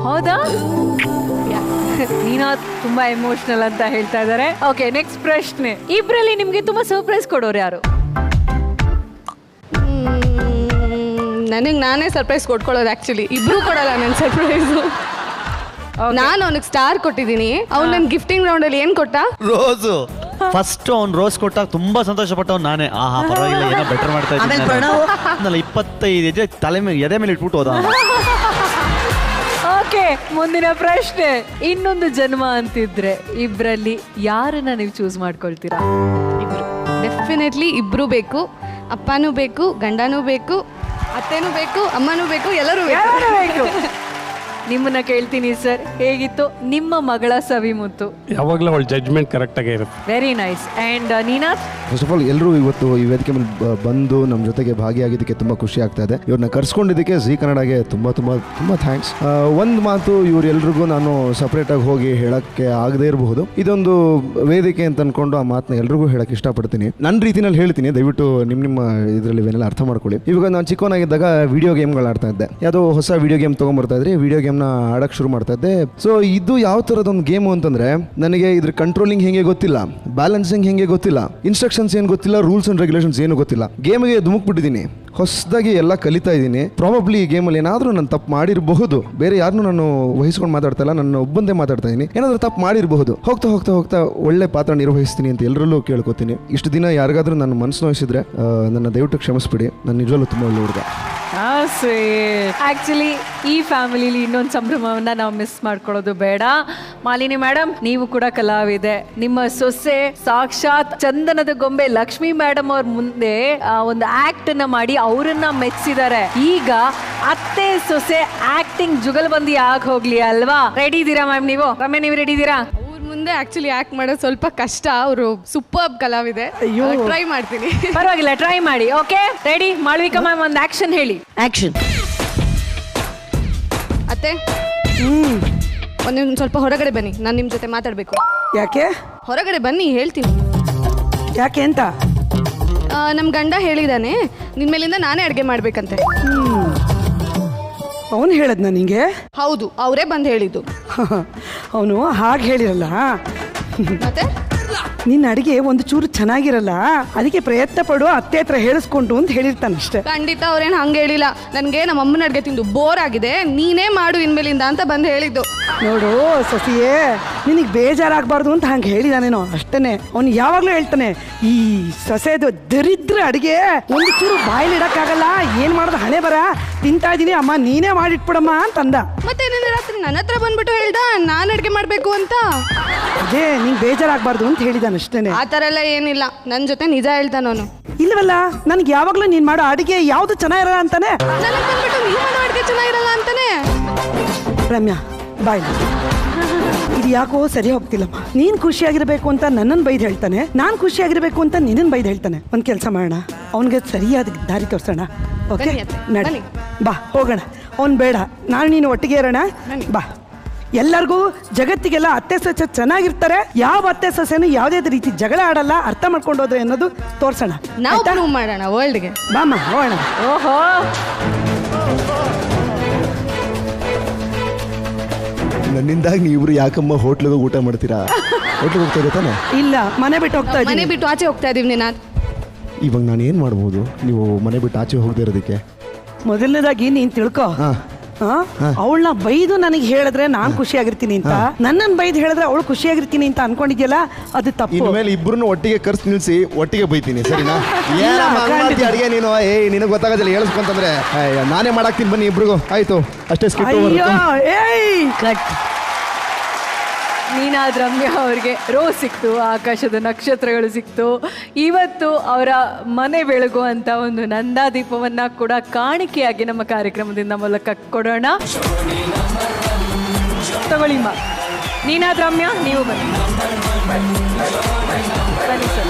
ಹೌದಾ? ನೀನಾ ತುಂಬಾ ಎಮೋಷನಲ್ ಅಂತ ಹೇಳ್ತಾ ಇದ್ದಾರೆ. ಓಕೆ, ನೆಕ್ಸ್ಟ್ ಪ್ರಶ್ನೆ, ಇಬ್ರಲ್ಲಿ ನಿಮ್ಗೆ ತುಂಬಾ ಸರ್ಪ್ರೈಸ್ ಕೊಡೋರು ಯಾರು? ನನಗೆ ನಾನೇ ಸರ್ಪ್ರೈಸ್ ಕೊಟ್ಕೊಳ್ಳೋದು. ಆಕ್ಚುಲಿ ಇಬ್ರು ಕೊಡಲ್ಲ ನನ್ನ ಸರ್ಪ್ರೈಸು. ನಾನು ಅವನಿಗೆ ಸ್ಟಾರ್ ಕೊಟ್ಟಿದ್ದೀನಿ, ಅವ್ನು ನನ್ನ ಗಿಫ್ಟಿಂಗ್ ರೌಂಡ್ ಅಲ್ಲಿ ಏನ್ ಕೊಟ್ಟ? ರೋಸು. ಫಸ್ಟ್ ಅವ್ನು ರೋಸ್ ಕೊಟ್ಟಾಗ ತುಂಬಾ ಸಂತೋಷ ಪಟ್ಟವ್ ನಾನೇ. ಆಹಾ, ಪರವಾಗಿಲ್ಲ, ಏನೋ ಬೆಟರ್ ಮಾಡ್ತಾ ಇದ್ದೀನಿ. 25 ತಲೆ ಮೇಲೆ ಎದೆ ಮೇಲೆ ಇಟ್ಬಿಟ್ಟು ಹೋದ. ಓಕೆ, ಮುಂದಿನ ಪ್ರಶ್ನೆ, ಇನ್ನೊಂದು ಜನ್ಮ ಅಂತಿದ್ರೆ ಇಬ್ರಲ್ಲಿ ಯಾರನ್ನ ನೀವು ಚೂಸ್ ಮಾಡ್ಕೊಳ್ತೀರಾ? ಇಬ್ರು, ಡೆಫಿನೆಟ್ಲಿ ಇಬ್ರು ಬೇಕು. ಅಪ್ಪನೂ ಬೇಕು, ಗಂಡನೂ ಬೇಕು, ಅತ್ತೆನೂ ಬೇಕು, ಅಮ್ಮನೂ ಬೇಕು, ಎಲ್ಲರೂ ಬೇಕು. ನಿಮ್ಮನ್ನ ಕೇಳ್ತೀನಿ ಸರ್, ಹೇಗಿತ್ತು ನಿಮ್ಮ ಮಗಳ ಸವಿಮುತ್ತು? ಯಾವಾಗಲೂ ಅವಳ ಜಡ್ಜ್ಮೆಂಟ್ ಕರೆಕ್ಟಾಗೇ ಇರುತ್ತೆ. Very nice. ಆ್ಯಂಡ್ ನೀನಾ? ಫಸ್ಟ್ ಆಫ್ ಆಲ್ ಎಲ್ಲರೂ ಇವತ್ತು ಈ ವೇದಿಕೆ ಮೇಲೆ ಬಂದು ನಮ್ಮ ಜೊತೆಗೆ ಭಾಗಿಯಾಗಿದ್ದಕ್ಕೆ ತುಂಬ ಖುಷಿ ಆಗ್ತಾ ಇದೆ. ಇವ್ರನ್ನ ಕರ್ಸ್ಕೊಂಡಿದ್ದಕ್ಕೆ ಜೀ ಕನ್ನಡಗೆ ತುಂಬ ತುಂಬ ತುಂಬ ಥ್ಯಾಂಕ್ಸ್. ಒಂದು ಮಾತು ಇವರೆಲ್ರಿಗೂ ನಾನು ಸಪ್ರೇಟಾಗಿ ಹೋಗಿ ಹೇಳೋಕ್ಕೆ ಆಗದೇ ಇರಬಹುದು, ಇದೊಂದು ವೇದಿಕೆ ಅಂತ ಅಂದ್ಕೊಂಡು ಆ ಮಾತನ್ನ ಎಲ್ರಿಗೂ ಹೇಳಕ್ಕೆ ಇಷ್ಟಪಡ್ತೀನಿ. ನನ್ನ ರೀತಿನಲ್ಲಿ ಹೇಳ್ತೀನಿ, ದಯವಿಟ್ಟು ನಿಮ್ಮ ಇದರಲ್ಲಿ ಏನೆಲ್ಲ ಅರ್ಥ ಮಾಡ್ಕೊಳ್ಳಿ. ಇವಾಗ ನಾನು ಚಿಕ್ಕವನಾಗಿದ್ದಾಗ ವಿಡಿಯೋ ಗೇಮ್ಗಳು ಆಡ್ತಾ ಇದ್ದೆ. ಯಾವುದೋ ಹೊಸ ವಿಡಿಯೋ ಗೇಮ್ ತೊಗೊಂಬರ್ತಾ ಇದ್ರಿ, ವಿಡಿಯೋ ಗೇಮ್ನ ಆಡಕ್ಕೆ ಶುರು ಮಾಡ್ತಾ ಇದ್ದೆ. ಸೊ ಇದು ಯಾವ ಥರದೊಂದು ಗೇಮು ಅಂತಂದರೆ ನನಗೆ ಇದ್ರ ಕಂಟ್ರೋಲಿಂಗ್ ಹೆಂಗೆ ಗೊತ್ತಿಲ್ಲ, ಬ್ಯಾಲೆನ್ಸಿಂಗ್ ಹೆಂಗೆ ಗೊತ್ತಿಲ್ಲ, ಇನ್ಸ್ಟ್ರಕ್ಷನ್ಸ್ ಏನು ಗೊತ್ತಿಲ್ಲ, ರೂಲ್ಸ್ ಆ್ಯಂಡ್ ರೆಗ್ಯುಲೇಷನ್ಸ್ ಏನು ಗೊತ್ತಿಲ್ಲ. ಗೇಮ್ಗೆ ಧುಮುಕ್ಬಿಟ್ಟಿದ್ದೀನಿ, ಹೊಸದಾಗಿ ಎಲ್ಲ ಕಲಿತಾ ಇದ್ದೀನಿ. ಪ್ರಾಬಬ್ಲಿ ಈ ಗೇಮಲ್ಲಿ ಏನಾದರೂ ನಾನು ತಪ್ಪು ಮಾಡಿರಬಹುದು, ಬೇರೆ ಯಾರನ್ನೂ ನಾನು ವಹಿಸ್ಕೊಂಡು ಮಾತಾಡ್ತಾ ಇಲ್ಲ, ನಾನು ಒಬ್ಬಂದೇ ಮಾತಾಡ್ತಾ ಇದ್ದೀನಿ. ಏನಾದರೂ ತಪ್ಪು ಮಾಡಿರಬಹುದು, ಹೋಗ್ತಾ ಹೋಗ್ತಾ ಹೋಗ್ತಾ ಒಳ್ಳೆ ಪಾತ್ರ ನಿರ್ವಹಿಸ್ತೀನಿ ಅಂತ ಎಲ್ಲರಲ್ಲೂ ಕೇಳ್ಕೊತೀನಿ. ಇಷ್ಟು ದಿನ ಯಾರಿಗಾದ್ರೂ ನನ್ನ ಮನಸ್ಸು ನೋಯಿಸಿದ್ರೆ ನನ್ನ ದಯವಿಟ್ಟು ಕ್ಷಮಿಸ್ಬಿಡಿ, ನಾನು ನಿಜವಲ್ಲೂ ತುಂಬ ಒಳ್ಳೆ ಹುಡುಗ. ಆಕ್ಚುಲಿ ಈ ಫ್ಯಾಮಿಲಿಲಿ ಇನ್ನೊಂದು ಸಂಭ್ರಮವನ್ನ ನಾವು ಮಿಸ್ ಮಾಡ್ಕೊಳ್ಳೋದು ಬೇಡ. ಮಾಲಿನಿ ಮೇಡಮ್, ನೀವು ಕೂಡ ಕಲಾವಿದೆ. ನಿಮ್ಮ ಸೊಸೆ ಸಾಕ್ಷಾತ್ ಚಂದನದ ಗೊಂಬೆ ಲಕ್ಷ್ಮಿ ಮೇಡಮ್ ಅವ್ರ ಮುಂದೆ ಒಂದು ಆಕ್ಟ್ ಅನ್ನ ಮಾಡಿ ಅವರನ್ನ ಮೆಚ್ಚಿದ್ದಾರೆ. ಈಗ ಅತ್ತೆ ಸೊಸೆ ಆಕ್ಟಿಂಗ್ ಜುಗಲ್ಬಂದಿ ಆಗಿ ಹೋಗ್ಲಿ ಅಲ್ವಾ? ರೆಡಿ ಇದ್ದೀರಾ ಮ್ಯಾಮ್? ನೀವು ರಮ್ಯ, ನೀವು ರೆಡಿ ಇದ್ದೀರಾ? ಮುಂದೆ ಆಕ್ಚುಲಿ ಆಕ್ಟ್ ಮಾಡೋದು ಸ್ವಲ್ಪ ಕಷ್ಟ, ಅವರು ಸೂಪರ್ ಕಲಾವಿದೆ. ಟ್ರೈ ಮಾಡ್ತೀನಿ. ಪರವಾಗಿಲ್ಲ, ಟ್ರೈ ಮಾಡಿ. Okay, ready? ಮಾಳ್ವಿಕಾ ಮ್ಯಾಮ್, ಒಂದು ಆಕ್ಷನ್ ಹೇಳಿ. ಆಕ್ಷನ್. ಅತ್ತೆ, ಒಂದೊಂದು ಸ್ವಲ್ಪ ಹೊರಗಡೆ ಬನ್ನಿ, ನಾನು ನಿಮ್ಮ ಜೊತೆ ಮಾತಾಡಬೇಕು. ಯಾಕೆ? ಹೊರಗಡೆ ಬನ್ನಿ, ಹೇಳ್ತೀನಿ. ಯಾಕೆ ಅಂತ? ನಮ್ಮ ಗಂಡ ಹೇಳಿದಾನೆ ನಿನ್ನ ಮೇಲಿಂದ ನಾನೇ ಅಡುಗೆ ಮಾಡ್ಬೇಕಂತೆ. ಅವನು ಹೇಳದ್ನ ನಿಂಗೆ? ಹೌದು, ಅವರೇ ಬಂದು ಹೇಳಿದ್ದು. ಅವನು ಹಾಗೆ ಹೇಳಿರಲ್ಲ, ಮತ್ತೆ ನಿನ್ನ ಅಡಿಗೆ ಒಂದು ಚೂರು ಚೆನ್ನಾಗಿರಲ್ಲ, ಅದಕ್ಕೆ ಪ್ರಯತ್ನ ಪಡು, ಅತ್ತೆ ಹತ್ರ ಹೇಳಿಸ್ಕೊಂಡು ಅಂತ ಹೇಳಿರ್ತಾನೆ ಅಷ್ಟೇ. ಖಂಡಿತ ಅವ್ರೇನು ಹಂಗೆ ಹೇಳಿಲ್ಲ. ನನಗೆ ನಮ್ಮ ಅಮ್ಮನ ಅಡುಗೆ ತಿಂದು ಬೋರ್ ಆಗಿದೆ, ನೀನೇ ಮಾಡು ಇನ್ಮೇಲಿಂದ ಅಂತ ಬಂದು ಹೇಳಿದ್ದು. ನೋಡು ಸೊಸಿಯೇ, ನಿನಗೆ ಬೇಜಾರಾಗಬಾರ್ದು ಅಂತ ಹಂಗೆ ಹೇಳಿದಾನೇನೋ ಅಷ್ಟೇನೆ. ಅವ್ನು ಯಾವಾಗಲೂ ಹೇಳ್ತಾನೆ, ಈ ಸೊಸೆದು ದರಿದ್ರ ಅಡಿಗೆ ಒಂದು ಚೂರು ಬಾಯಲ್ಲಿ ಇಡಕ್ಕಾಗಲ್ಲ, ಏನ್ ಮಾಡೋದು ಹಣೆ ಬರ, ತಿಂತಾ ಇದೀನಿ ಅಮ್ಮ ನೀನೇ ಮಾಡಿಟ್ಬಿಡಮ್ಮ ಅಂತಂದ. ಮತ್ತೆ ನಿನ್ನೆ ರಾತ್ರಿ ನನ್ನ ಹತ್ರ ಬಂದ್ಬಿಟ್ಟು ಹೇಳ್ದ ನಾನು ಅಡುಗೆ ಮಾಡಬೇಕು ಅಂತ. ಅದೇ ನಿಂಗೆ ಬೇಜಾರಾಗಬಾರ್ದು ಅಂತ ಹೇಳಿದಾನೆ ಅಷ್ಟೇನೆ. ಆ ಥರ ಎಲ್ಲ ಏನಿಲ್ಲ, ನನ್ನ ಜೊತೆ ನಿಜ ಹೇಳ್ತಾನ ಅವನು. ಇಲ್ವಲ್ಲ, ನನ್ಗೆ ಯಾವಾಗಲೂ ನೀನ್ ಮಾಡೋ ಅಡಿಗೆ ಯಾವ್ದು ಚೆನ್ನಾಗಿರಲ್ಲ ಅಂತಾನೆ. ನನಗೆ ಬಂದ್ಬಿಟ್ಟು ನೀ ಮಾಡೋ ಅಡುಗೆ ಚೆನ್ನಾಗಿರಲ್ಲ ಅಂತಾನೆ. ರಮ್ಯಾ ಬಾಯ್, ಇದು ಯಾಕೋ ಸರಿ ಹೋಗ್ತಿಲ್ಲಮ್ಮ. ನೀನ್ ಖುಷಿಯಾಗಿರ್ಬೇಕು ಅಂತ ನನ್ನನ್ನು ಬೈದು ಹೇಳ್ತಾನೆ, ನಾನ್ ಖುಷಿಯಾಗಿರ್ಬೇಕು ಅಂತ ನಿನ್ನನ್ನು ಬೈದು ಹೇಳ್ತಾನೆ. ಒಂದ್ ಕೆಲಸ ಮಾಡೋಣ, ಅವನಿಗೆ ಸರಿಯಾದ ದಾರಿ ತೋರ್ಸೋಣ. ಓಕೆ ನಡಿ, ಬಾ ಹೋಗೋಣ. ಅವ್ನು ಬೇಡ, ನಾನು ನೀನು ಒಟ್ಟಿಗೆ ಇರೋಣ. ಬಾ. ಎಲ್ಲರಿಗೂ ಜಗತ್ತಿಗೆಲ್ಲ ಅತ್ತೆ ಸೊಸೆ ಚೆನ್ನಾಗಿರ್ತಾರೆ, ಯಾವ ಅತ್ತೆ ಸೊಸೆನೂ ಯಾವುದೇ ರೀತಿ ಜಗಳ ಆಡಲ್ಲ, ಅರ್ಥ ಮಾಡ್ಕೊಂಡು ಹೋದ್ರೆ ಅನ್ನೋದು ತೋರ್ಸೋಣ. ನಾವು ಪ್ರೂವ್ ಮಾಡೋಣ ವರ್ಲ್ಡ್ಗೆ. ಬಾಮ್ಮ ಹೋಗೋಣ. ಓಹೋ, ನನ್ನಿಂದಾಗಿ ನೀವಿಬ್ರು ಯಾಕಮ್ಮ ಹೋಟ್ಲಿಗೆ ಊಟ ಮಾಡ್ತೀರಾ? ಹೋಟ್ಲಿಗೆ ಹೋಗ್ತಾ ಇದೆ ತಾನೆ? ಇಲ್ಲ, ಮನೆ ಬಿಟ್ಟು ಹೋಗ್ತಾ ಇದ್ದೀನಿ. ಮನೆ ಬಿಟ್ಟು ಆಚೆ ಹೋಗ್ತಾ ಇದೀವಿ. ನಾನು ಇವಾಗ ನಾನು ಏನು ಮಾಡ್ಬೋದು ನೀವು ಮನೆ ಬಿಟ್ಟು ಆಚೆ ಹೋಗದೆ ಇರೋದಕ್ಕೆ? ಮೊದಲನೇದಾಗಿ ನೀನ್ ತಿಳ್ಕೊ, ಅವಳನ್ನ ಬೈದು ನನಗೆ ಹೇಳಿದ್ರೆ ನಾನ್ ಖುಷಿಯಾಗಿರ್ತೀನಿ ಅಂತ, ನನ್ನನ್ನು ಬೈದು ಹೇಳಿದ್ರೆ ಅವಳು ಖುಷಿಯಾಗಿರ್ತೀನಿ ಅಂತ ಅನ್ಕೊಂಡಿದ್ಯಲ್ಲ, ಅದು ತಪ್ಪು. ಇನ್ಮೇಲೆ ಇಬ್ಬರನ್ನು ಒಟ್ಟಿಗೆ ಕರ್ಸಿ ನಿಲ್ಸಿ ಒಟ್ಟಿಗೆ ಬೈತೀನಿ, ಸರಿನಾ? ಅಡಿಗೆ ನೀನು ನಿನಗೆ ಗೊತ್ತಾಗೋದಿಲ್ಲ ಹೇಳಿಸ್ಕೊಂತಂದ್ರೆ ನಾನೇ ಮಾಡಾಕ್ತೀನಿ, ಬನ್ನಿ ಇಬ್ರಿಗೂ. ಆಯ್ತು ಅಷ್ಟೇ. ನೀನಾದ ರಮ್ಯಾ ಅವ್ರಿಗೆ ರೋಸ್ ಸಿಕ್ತು, ಆಕಾಶದ ನಕ್ಷತ್ರಗಳು ಸಿಕ್ತು. ಇವತ್ತು ಅವರ ಮನೆ ಬೆಳಗುವಂತ ಒಂದು ನಂದಾದೀಪವನ್ನ ಕೂಡ ಕಾಣಿಕೆಯಾಗಿ ನಮ್ಮ ಕಾರ್ಯಕ್ರಮದಿಂದ ಮೂಲಕ ಕೊಡೋಣ. ತಗೊಳ್ಳಿಮ್ಮ. ನೀನಾದ ರಮ್ಯಾ, ನೀವು ಬನ್ನಿ.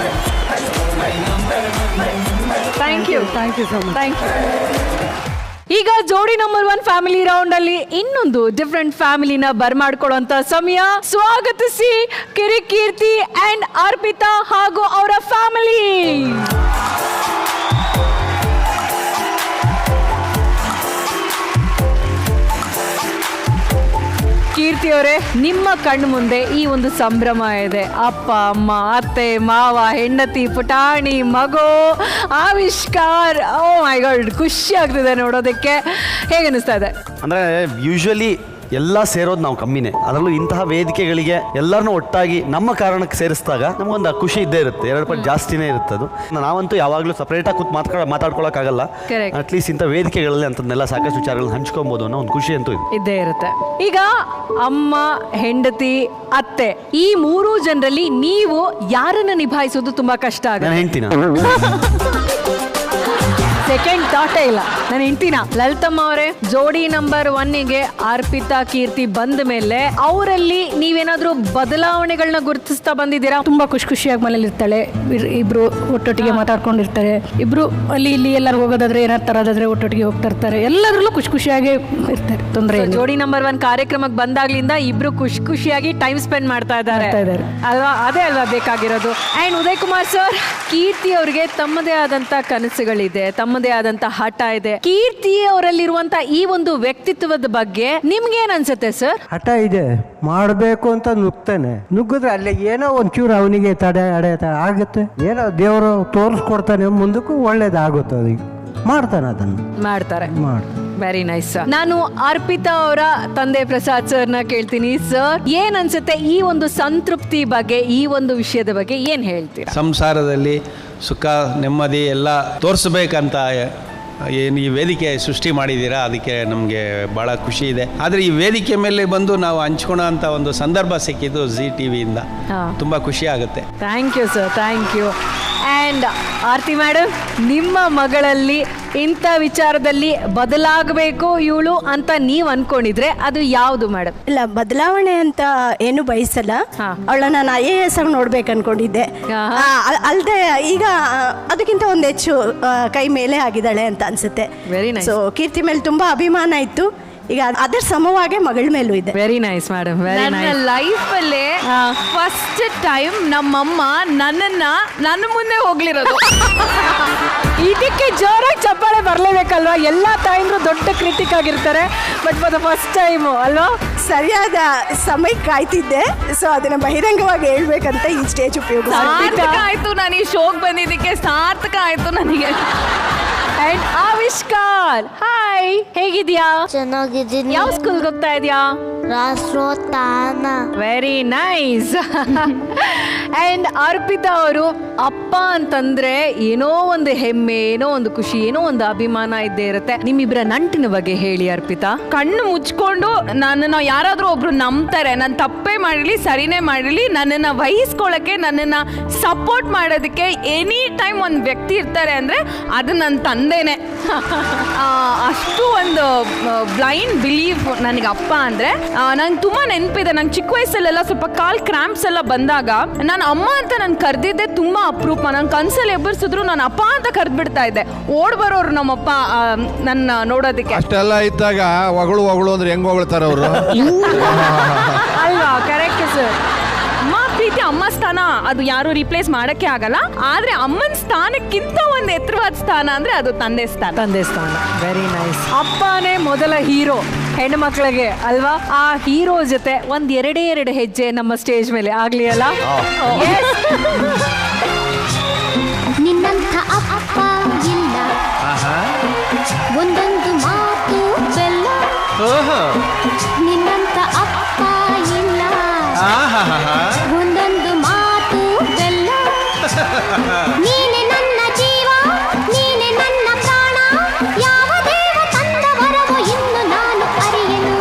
Thank you so much. Thank you. ಈಗ ಜೋಡಿ ನಂಬರ್ 1 ಫ್ಯಾಮಿಲಿ ರೌಂಡ್ ಅಲ್ಲಿ ಇನ್ನೊಂದು ಡಿಫ್ರೆಂಟ್ ಫ್ಯಾಮಿಲಿನ ಬರ್ಮಾಡ್ಕೊಳ್ಳುವಂತ ಸಮಯ. ಸ್ವಾಗತಿಸಿ ಕಿರಿಕೀರ್ತಿ ಅಂಡ್ ಅರ್ಪಿತಾ ಹಾಗೂ ಅವರ ಫ್ಯಾಮಿಲಿ. ಕೀರ್ತಿ ಅವರೇ, ನಿಮ್ಮ ಕಣ್ಣು ಮುಂದೆ ಈ ಒಂದು ಸಂಭ್ರಮ ಇದೆ. ಅಪ್ಪ ಅಮ್ಮ, ಅತ್ತೆ ಮಾವ, ಹೆಂಡತಿ, ಪುಟಾಣಿ, ಮಗು, ಆವಿಷ್ಕಾರ್. ಓ ಮೈ ಗಾಡ್, ಖುಷಿ ಆಗ್ತಿದೆ ನೋಡೋದಕ್ಕೆ. ಹೇಗೆ ಅನಿಸ್ತಾ ಇದೆ? ಅಂದರೆ ಯೂಶ್ವಲಿ ಎಲ್ಲ ಸೇರೋದು ನಾವು ಕಮ್ಮಿನೇ, ಅದರಲ್ಲೂ ಇಂತಹ ವೇದಿಕೆಗಳಿಗೆ ಎಲ್ಲರನ್ನೂ ಒಟ್ಟಾಗಿ ನಮ್ಮ ಕಾರಣಕ್ಕೆ ಸೇರಿಸಿದಾಗ ನಮಗೊಂದು ಖುಷಿ ಇದ್ದೇ ಇರುತ್ತೆ, 2 ಪಟ್ಟು ಜಾಸ್ತಿನೇ ಇರುತ್ತೆ ಅದು. ನಾವಂತೂ ಯಾವಾಗಲೂ ಸಪ್ರೇಟಾಗಿ ಕೂತ್ ಮಾತಾಡ್ಕೊಳಕ್ಕಾಗಲ್ಲ. ಅಟ್ಲೀಸ್ಟ್ ಇಂಥ ವೇದಿಕೆಗಳಲ್ಲಿ ಅಂತದನ್ನೆಲ್ಲ ಸಾಕಷ್ಟು ವಿಚಾರಗಳನ್ನ ಹಂಚ್ಕೊಬೋದು ಅನ್ನೋ ಒಂದು ಖುಷಿ ಅಂತೂ ಇದ್ದೇ ಇರುತ್ತೆ. ಈಗ ಅಮ್ಮ, ಹೆಂಡತಿ, ಅತ್ತೆ, ಈ 3 ಜನರಲ್ಲಿ ನೀವು ಯಾರನ್ನ ನಿಭಾಯಿಸೋದು ತುಂಬಾ ಕಷ್ಟ ಆಗುತ್ತೆ? ನಾನು ಹೆಂಡ್ತಿನ. ಸೆಕೆಂಡ್ ಥಾಟೇ ಇಲ್ಲ, ನಾನು ಹೆಂಡ್ತಿನ. ಲಲಿತಮ್ಮ ಅವರೇ, ಜೋಡಿ ನಂಬರ್ 1ಗೆ ಅರ್ಪಿತಾ, ಕೀರ್ತಿ ಬಂದ ಮೇಲೆ ಅವರಲ್ಲಿ ನೀವೇನಾದ್ರೂ ಬದಲಾವಣೆಗಳನ್ನ ಗುರುತಿಸ್ತಾ ಬಂದಿದ್ದೀರಾ? ತುಂಬಾ ಖುಷಿಯಾಗಿ ಮನೇಲಿ ಇರ್ತಾಳೆ, ಇಬ್ರು ಒಟ್ಟೊಟ್ಟಿಗೆ ಮಾತಾಡ್ಕೊಂಡಿರ್ತಾರೆ, ಇಬ್ರು ಅಲ್ಲಿ ಇಲ್ಲಿ ಎಲ್ಲರೂ ಹೋಗೋದಾದ್ರೆ ಏನಾರು ತರೋದಾದ್ರೆ ಒಟ್ಟೊಟ್ಟಿಗೆ ಹೋಗ್ತಾ ಇರ್ತಾರೆ, ಎಲ್ಲರಲ್ಲೂ ಖುಷಿಯಾಗಿ ಇರ್ತಾರೆ, ತೊಂದರೆ ಇಲ್ಲ. ಜೋಡಿ ನಂಬರ್ 1 ಕಾರ್ಯಕ್ರಮಕ್ಕೆ ಬಂದಾಗ್ಲಿಂದ ಇಬ್ರು ಖುಷಿಯಾಗಿ ಟೈಮ್ ಸ್ಪೆಂಡ್ ಮಾಡ್ತಾ ಇದ್ದಾರೆ ಅಲ್ವಾ? ಅದೇ ಅಲ್ವಾ ಬೇಕಾಗಿರೋದು. ಅಂಡ್ ಉದಯ್ ಕುಮಾರ್ ಸರ್, ಕೀರ್ತಿ ಅವ್ರಿಗೆ ತಮ್ಮದೇ ಆದಂತ ಕನಸುಗಳಿದೆ, ತಮ್ಮದೇ ಆದಂತ ಹಠ ಇದೆ. ಕೀರ್ತಿ ಅವರಲ್ಲಿರುವಂತ ಈ ಒಂದು ವ್ಯಕ್ತಿತ್ವದ ಬಗ್ಗೆ ನಿಮ್ಗೆ ಏನ್ ಅನ್ಸುತ್ತೆ ಸರ್? ಹಠ ಇದೆ, ಮಾಡಬೇಕು ಅಂತ ನುಗ್ತಾನೆ, ನುಗ್ಗಿದ್ರೆ ಅಲ್ಲಿ ಏನೋ ಒಂಚೂರು ಅವನಿಗೆ ತಡೆ ಆಗುತ್ತೆ, ಏನೋ ದೇವರು ತೋರಿಸ್ಕೊಡ್ತಾನೆ, ಮುಂದಕ್ಕೂ ಒಳ್ಳೇದಾಗುತ್ತೆ, ಅದಕ್ಕೆ ಮಾಡ್ತಾನೆ, ಅದನ್ನು ಮಾಡ್ತಾರೆ. Very nice. ನಾನು ಅರ್ಪಿತಾ ಅವರ ತಂದೆ ಪ್ರಸಾದ್ ಸರ್ನ ಕೇಳ್ತೀನಿ. ಸರ್, ಏನ್ ಅನ್ಸುತ್ತೆ ಈ ಒಂದು ಸಂತೃಪ್ತಿ ಬಗ್ಗೆ, ಈ ಒಂದು ವಿಷಯದ ಬಗ್ಗೆ ಏನ್ ಹೇಳ್ತೀರಾ? ಸಂಸಾರದಲ್ಲಿ ಸುಖ ನೆಮ್ಮದಿ ಎಲ್ಲ ತೋರಿಸ್ಬೇಕಂತ ಏನು ಈ ವೇದಿಕೆ ಸೃಷ್ಟಿ ಮಾಡಿದ್ದೀರಾ, ಅದಕ್ಕೆ ನಮಗೆ ಭಾಳ ಖುಷಿ ಇದೆ. ಆದರೆ ಈ ವೇದಿಕೆ ಮೇಲೆ ಬಂದು ನಾವು ಹಂಚ್ಕೊಳೋ ಅಂತ ಒಂದು ಸಂದರ್ಭ ಸಿಕ್ಕಿದ್ದು ಜಿ ಟಿವಿಯಿಂದ, ತುಂಬ ಖುಷಿ ಆಗುತ್ತೆ. Thank you sir, thank you. And Aarti madam, ನಿಮ್ಮ ಮಗಳಲ್ಲಿ ಇಂಥ ವಿಚಾರದಲ್ಲಿ ಬದಲಾಗಬೇಕು ಇವಳು ಅಂತ ನೀವು ಅನ್ಕೊಂಡಿದ್ರೆ ಅದು ಯಾವುದು ಮೇಡಮ್? ಇಲ್ಲ, ಬದಲಾವಣೆ ಅಂತ ಏನು ಬಯಸಲ್ಲ. ಅವಳ ನಾನು IAS ಆಗಿ ನೋಡ್ಬೇಕು ಅನ್ಕೊಂಡಿದ್ದೆ, ಅಲ್ಲದೆ ಈಗ ಅದಕ್ಕಿಂತ ಒಂದು ಹೆಚ್ಚು ಕೈ ಮೇಲೆ ಆಗಿದ್ದಾಳೆ ಅಂತ ಅನ್ಸುತ್ತೆ. ಸೊ ಕೀರ್ತಿ ಮೇಲೆ ತುಂಬಾ ಅಭಿಮಾನ ಇತ್ತು, ಈಗ ಅದರ ಸಮವಾಗೆ ಮಗಳ ಮೇಲೂ ಇದೆ. Very nice madam, very nice. ನನ್ನ ಲೈಫಲ್ಲೇ ಫಸ್ಟ್ ಟೈಮ್ ನಮ್ಮಮ್ಮ ನನ್ನ ಮುಂದೆ ಹೋಗ್ಲಿರೋದು. ಇದಕ್ಕೆ ಜೋರಾಗಿ ಚಪ್ಪಾಳೆ ಬರಲೇಬೇಕಲ್ವಾ? ಎಲ್ಲ ತಾಯಿಂದ್ರು ದೊಡ್ಡ ಕ್ರಿಟಿಕ್ ಆಗಿರ್ತಾರೆ, but for the first time ಅಲ್ವಾ? ಸರಿಯಾದ ಸಮಯಕ್ಕೆ ಕಾಯ್ತಿದ್ದೆ, ಸೊ ಅದನ್ನ ಬಹಿರಂಗವಾಗಿ ಹೇಳ್ಬೇಕಂತ ಈ ಸ್ಟೇಜ್ ಉಪಯೋಗ. ಸಾರ್ಥಕ ಆಯ್ತು, ನಾನು ಈ ಶೋಗೆ ಬಂದಿದ್ದಕ್ಕೆ ಸಾರ್ಥಕ ಆಯ್ತು ನನಗೆ. ಆವಿಷ್ಕಾರ್, ಹಾಯ್, ಹೇಗಿದ್ಯಾ? ಚೆನ್ನಾಗಿದ್ದೀನಿ. ಯಾವ ಸ್ಕೂಲ್ಗೆ ಹೋಗ್ತಾ ಇದೀಯಾ? Rashtrotthana. Very nice. And Arpita ಅವರು ಅಪ್ಪ ಅಂತಂದ್ರೆ ಏನೋ ಒಂದು ಹೆಮ್ಮೆ, ಏನೋ ಒಂದು ಖುಷಿ, ಏನೋ ಒಂದು ಅಭಿಮಾನ ಇದ್ದೇ ಇರುತ್ತೆ. ನಿಮ್ಮಿಬ್ಬರ ನಂಟಿನ ಬಗ್ಗೆ ಹೇಳಿ ಅರ್ಪಿತಾ. ಕಣ್ಣು ಮುಚ್ಕೊಂಡು ನನ್ನನ್ನು ಯಾರಾದ್ರೂ ಒಬ್ರು ನಂಬ್ತಾರೆ, ನಾನು ತಪ್ಪೇ ಮಾಡಿರ್ಲಿ ಸರಿನೇ ಮಾಡಿರ್ಲಿ, ನನ್ನನ್ನು ವಹಿಸ್ಕೊಳ್ಳೋಕ್ಕೆ, ನನ್ನನ್ನು ಸಪೋರ್ಟ್ ಮಾಡೋದಕ್ಕೆ ಎನಿ ಟೈಮ್ ಒಂದು ವ್ಯಕ್ತಿ ಇರ್ತಾರೆ ಅಂದರೆ ಅದು ನನ್ನ ತಂದೆನೇ. ಅಷ್ಟು ಒಂದು ಬ್ಲೈಂಡ್ ಬಿಲೀವ್ ನನಗೆ ಅಪ್ಪ ಅಂದರೆ. ನಂಗೆ ತುಂಬ ನೆನಪಿದೆ, ನಂಗೆ ಚಿಕ್ಕ ವಯಸ್ಸಲ್ಲೆಲ್ಲ ಸ್ವಲ್ಪ ಕಾಲ್ ಕ್ರಾಂಪ್ಸ್ ಎಲ್ಲ ಬಂದಾಗ ನಾನು ಅಮ್ಮ ಅಂತ ನಾನು ಕರೆದಿದ್ದೆ ತುಂಬ ಅಪರೂಪ. ನನ್ನ ಕನ್ಸಲ್ಲಿ ಎಬ್ಬರಿಸಿದ್ರು ನಾನು ಅಪ್ಪ ಅಂತ ಕರೆದ್ಬಿಡ್ತಾ ಇದ್ದೆ. ಓಡ್ ಬರೋರು ನಮ್ಮಪ್ಪ ನನ್ನ ನೋಡೋದಕ್ಕೆ. ಅಷ್ಟೆಲ್ಲ ಇದ್ದಾಗ ಒಗಳು ಅಂದ್ರೆ ಹೆಂಗ್ ಹೊಗಳ್ತಾರೆ ಅವರು ಅಲ್ವಾ? Correct sir. ಅಮ್ಮ ಪ್ರೀತಿ, ಅಮ್ಮ ಸ್ಥಾನ ಅದು ಯಾರು ರಿಪ್ಲೇಸ್ ಮಾಡಕ್ಕೆ ಆಗಲ್ಲ. ಆದ್ರೆ ಅಮ್ಮನ ಸ್ಥಾನಕ್ಕಿಂತ ಒಂದು ಎತ್ತರವಾದ ಸ್ಥಾನ ಅಂದ್ರೆ ಅದು ತಂದೆ ಸ್ಥಾನ. ತಂದೆ ಸ್ಥಾನ. Very nice. ಅಪ್ಪನೇ ಮೊದಲ ಹೀರೋ ಹೆಣ್ಣು ಮಕ್ಕಳಿಗೆ ಅಲ್ವಾ? ಆ ಹೀರೋ ಜೊತೆ ಒಂದ್ ಎರಡು ಹೆಜ್ಜೆ ನಮ್ಮ ಸ್ಟೇಜ್ ಮೇಲೆ ಆಗ್ಲಿ ಅಲ್ಲ? ನಿನ್ನಂಥ ಅಪ್ಪ ಇಲ್ಲ, ಒಂದೊಂದು ಮಾತು ಬೆಲ್ಲ. ನಿನ್ನಂಥ ಅಪ್ಪ ಇಲ್ಲ, ಒಂದೊಂದು ಮಾತು ಬೆಲ್ಲ. ನೀನೆ ನನ್ನ ಜೀವ, ನೀನೆ ನನ್ನ ಪ್ರಾಣ, ಯಾವ ದೇವ ತಂದ ವರವು ಇನ್ನು ನಾನು ಅರಿಯೆನು.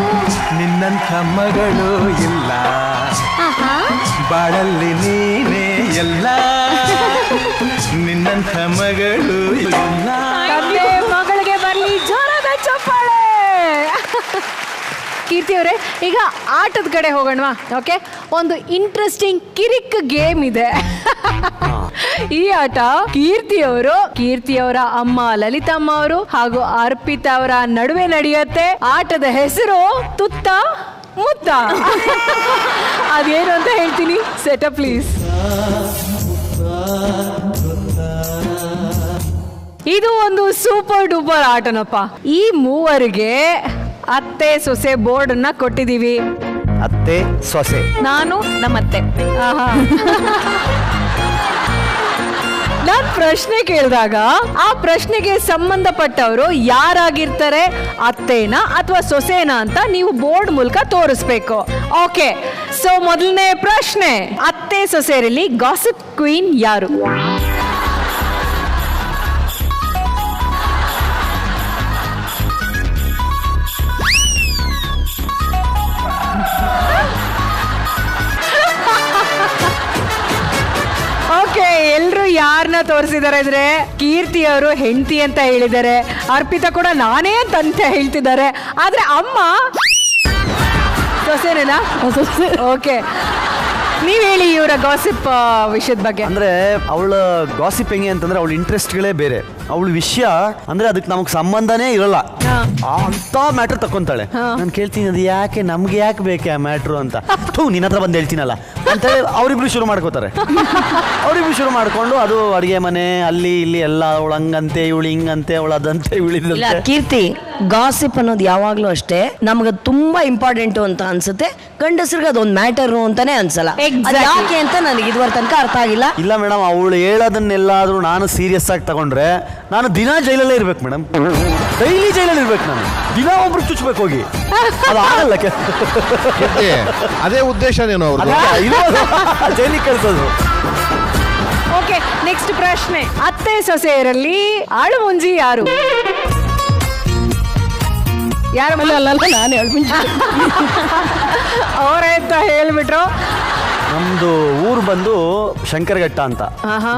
ನಿನ್ನಂಥ ಮಗಳು ಇಲ್ಲ, ಬಾಳಲ್ಲಿ ನೀನೇ ಎಲ್ಲ. ನಿನ್ನಂಥ ಮಗಳು ಇಲ್ಲ. ತಂದೆ ಮಗಳಿಗೆ ಬರ್ಲಿ ಜೋರಾದ ಚಪ್ಪಾಳೆ. ಕೀರ್ತಿ ಅವರೇ, ಈಗ ಆಟದ ಕಡೆ ಹೋಗೋಣವಾ? ಓಕೆ, ಒಂದು ಇಂಟ್ರೆಸ್ಟಿಂಗ್ ಕಿರಿಕ್ ಗೇಮ್ ಇದೆ. ಈ ಆಟ ಕೀರ್ತಿಯವರ ಅಮ್ಮ ಲಲಿತಮ್ಮ ಅವರು ಹಾಗೂ ಅರ್ಪಿತಾ ಅವರ ನಡುವೆ ನಡೆಯುತ್ತೆ. ಆಟದ ಹೆಸರು ತುತ್ತ ಮುತ್ತ. ಅದೇನು ಅಂತ ಹೇಳ್ತೀನಿ, ಸೆಟಪ್ ಪ್ಲೀಸ್. ಇದು ಒಂದು ಸೂಪರ್ ಡೂಪರ್ ಆಟನಪ್ಪ. ಈ ಮೂವರಿಗೆ ಅತ್ತೆ ಸೊಸೆ ಬೋರ್ಡ್ ಅನ್ನ ಕೊಟ್ಟಿದೀವಿ. ಅತ್ತೆ ಸೊಸೆ, ನಾನು ನಮ್ಮತ್ತೆ. ನಾನ್ ಪ್ರಶ್ನೆ ಕೇಳಿದಾಗ ಆ ಪ್ರಶ್ನೆಗೆ ಸಂಬಂಧಪಟ್ಟವರು ಯಾರಾಗಿರ್ತಾರೆ, ಅತ್ತೇನಾ ಅಥವಾ ಸೊಸೆನಾ ಅಂತ ನೀವು ಬೋರ್ಡ್ ಮೂಲಕ ತೋರಿಸ್ಬೇಕು. ಓಕೆ, ಸೊ ಮೊದಲನೇ ಪ್ರಶ್ನೆ, ಅತ್ತೆ ಸೊಸೆಯರಲ್ಲಿ ಗಾಸಿಪ್ ಕ್ವೀನ್ ಯಾರು? ಓಕೆ, ಎಲ್ರು ಯಾರನ್ನ ತೋರಿಸಿದಾರೆ ಅಂದ್ರೆ ಕೀರ್ತಿ ಅವರು ಹೆಂಡತಿ ಅಂತ ಹೇಳಿದ್ದಾರೆ, ಅರ್ಪಿತಾ ಕೂಡ ನಾನೇ ಅಂತ ಹೇಳ್ತಿದ್ದಾರೆ. ಆದ್ರೆ ಅಮ್ಮ ಸೊಸೆನೇನಾ? ಓಕೆ, ನೀವ್ ಹೇಳಿ ಇವರ ಗಾಸಿಪ್ ವಿಷಯದ ಬಗ್ಗೆ. ಅಂದ್ರೆ ಅವಳ ಗಾಸಿಪ್ ಹೆಂಗೆ ಅಂತಂದ್ರೆ ಅವಳ ಇಂಟ್ರೆಸ್ಟ್ಗಳೇ ಬೇರೆ. ಅವಳ ವಿಷಯ ಅಂದ್ರೆ ಅದಕ್ಕೆ ನಮಗ್ ಸಂಬಂಧನೇ ಇರಲ್ಲ ಅಂತ ಮ್ಯಾಟ್ರ್ ತಕೊಂತಾಳೆ. ನಾನು ಕೇಳ್ತೀನಿ, ಅದು ಯಾಕೆ ನಮ್ಗೆ ಯಾಕೆ ಬೇಕೆ ಆ ಮ್ಯಾಟ್ರು ಅಂತ. ನಿನ್ನ ಹತ್ರ ಬಂದು ಹೇಳ್ತೀನಲ್ಲ ಅಂತೇಳಿ ಅವರಿಬ್ರು ಶುರು ಮಾಡ್ಕೋತಾರೆ. ಅವರಿಬ್ರು ಶುರು ಮಾಡ್ಕೊಂಡು ಅದು ಅಡುಗೆ ಮನೆ ಅಲ್ಲಿ ಇಲ್ಲಿ ಎಲ್ಲ ಅವಳು ಹಂಗಂತೆ ಇವಳು ಹಿಂಗಂತೆ ಅವಳು ಅದಂತೆ ಇವಳಿದಂತೆ. ಕೀರ್ತಿ, ಗಾಸಿಪ್ ಅನ್ನೋದು ಯಾವಾಗ್ಲೂ ಅಷ್ಟೇ ನಮ್ಗೆ ತುಂಬಾ ಇಂಪಾರ್ಟೆಂಟ್ ಅಂತ ಅನ್ಸುತ್ತೆ, ಗಂಡಸ್ರಿಗೆ ಅದೊಂದು ಮ್ಯಾಟರ್ ಅಂತಾನೆ ಅನ್ಸಲ್ಲ. ಯಾಕೆ ಅಂತ ನನಗೆ ಇದುವರೆ ತನಕ ಅರ್ಥ ಆಗಿಲ್ಲ. ಇಲ್ಲ ಮೇಡಮ್, ಅವಳು ಹೇಳೋದನ್ನೆಲ್ಲಾದ್ರೂ ನಾನು ಸೀರಿಯಸ್ ಆಗಿ ತಗೊಂಡ್ರೆ ನಾನು ದಿನ ಜೈಲಲ್ಲೇ ಇರ್ಬೇಕು ಮೇಡಮ್. ಡೈಲಿ ಜೈಲಲ್ಲಿ ಇರ್ಬೇಕು ನಾನು. ದಿನ ಒಬ್ರು ಚುಚ್ಚಬೇಕು ಹೋಗಿ, ಅದು ಆಗಲ್ಲ. ಅದೇ ಉದ್ದೇಶ ನೀನು ಅವ್ರು ಜೈಲಿಗೆ ಕಳ್ಸೋದು. ಓಕೆ, ನೆಕ್ಸ್ಟ್ ಪ್ರಶ್ನೆ, ಅತ್ತೆ ಸೊಸೆಯರಲ್ಲಿ ಆಳು ಮುಂಜಿ ಯಾರು? ಯಾರು? ನಾನು ಹೇಳ್ಬಿಟ್ಟು ಅವರೇ ಅಂತ ಹೇಳ್ಬಿಟ್ರು. ನಮ್ದು ಊರು ಬಂದು ಶಂಕರಘಟ್ಟ ಅಂತ,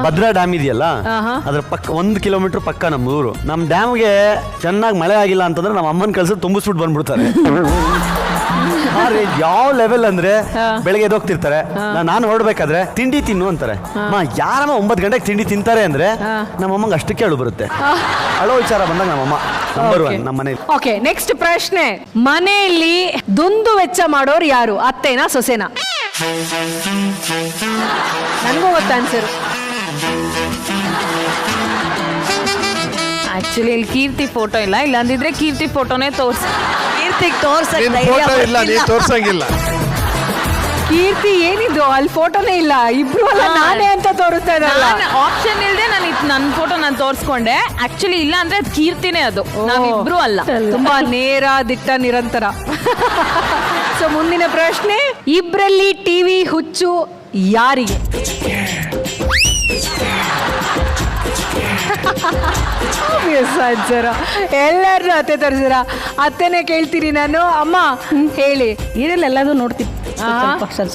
ಭದ್ರಾ ಡ್ಯಾಮ್ ಇದೆಯಲ್ಲ ಅದ್ರ ಪಕ್ಕ 1 ಕಿಲೋಮೀಟರ್ ಪಕ್ಕ ನಮ್ಮ ಊರು. ನಮ್ಮ ಡ್ಯಾಮ್ಗೆ ಚೆನ್ನಾಗಿ ಮಳೆ ಆಗಿಲ್ಲ ಅಂತಂದ್ರೆ ನಮ್ಮ ಅಮ್ಮನ ಕಳ್ಸಿ ತುಂಬಿಸ್ಬಿಟ್ಟು ಬಂದ್ಬಿಡ್ತಾರೆ. ಯಾವ ಲೆವೆಲ್ ಅಂದ್ರೆ ಬೆಳಗ್ಗೆ ಎದ್ದೋಗ್ತಿರ್ತಾರೆ, ನಾನು ಹೊರಡ್ಬೇಕಾದ್ರೆ ತಿಂಡಿ ತಿನ್ನು ಅಂತಾರೆ. ಯಾರಮ್ಮ 9 ಗಂಟೆಗೆ ತಿಂಡಿ ತಿಂತಾರೆ ಅಂದ್ರೆ ನಮ್ಮಮ್ಮಂಗೆ ಅಷ್ಟಕ್ಕೆ ಅಳು ಬರುತ್ತೆ. ಅಳೋ ವಿಚಾರ ಬಂದಾಗ ನಮ್ಮಮ್ಮ ನಂಬರ್ 1 ನಮ್ಮ ಮನೇಲಿ. ಓಕೆ, ನೆಕ್ಸ್ಟ್ ಪ್ರಶ್ನೆ, ಮನೆಯಲ್ಲಿ ದುಂದು ವೆಚ್ಚ ಮಾಡೋರು ಯಾರು, ಅತ್ತೆನಾ ಸೊಸೆನಾ? ನನಗೂ ಗೊತ್ತ ಆನ್ಸರ್. ಆಕ್ಚುಲಿ ಇಲ್ಲಿ ಕೀರ್ತಿ ಫೋಟೋ ಇಲ್ಲ, ಇಲ್ಲ ಅಂದಿದ್ರೆ ಕೀರ್ತಿ ಫೋಟೋನೇ ತೋರ್ಸಿ. ಕೀರ್ತಿಗೆ ತೋರ್ಸಂಗಿಲ್ಲ. ಕೀರ್ತಿ ಏನಿದು, ಅಲ್ಲಿ ಫೋಟೋನೇ ಇಲ್ಲ, ಇಬ್ರು ಅಲ್ಲ ನಾನೇ ಅಂತ ತೋರಿಸ್ತಾ ಇದ್ದಾರಲ್ಲ. ಆಪ್ಷನ್ ಇಲ್ಲದೆ ನಾನು ನನ್ನ ಫೋಟೋ ನಾನು ತೋರಿಸ್ಕೊಂಡೆ. ಆಕ್ಚುಲಿ ಇಲ್ಲ ಅಂದ್ರೆ ಕೀರ್ತಿನೇ ಅದು, ನಾವಿಬ್ರು ಅಲ್ಲ. ತುಂಬಾ ನೇರ ದಿಟ್ಟ ನಿರಂತರ. ಸೊ ಮುಂದಿನ ಪ್ರಶ್ನೆ, ಇಬ್ರಲ್ಲಿ ಟಿವಿ ಹುಚ್ಚು ಯಾರಿಗೆ? ಆನ್ಸರ್. ಎಲ್ಲರೂ ಅತ್ತೆ ತೋರಿಸಿರ, ಅತ್ತೆನೇ ಕೇಳ್ತೀರಿ ನಾನು. ಅಮ್ಮ ಹೇಳಿ. ಇದೆಲ್ಲದು ನೋಡ್ತೀನಿ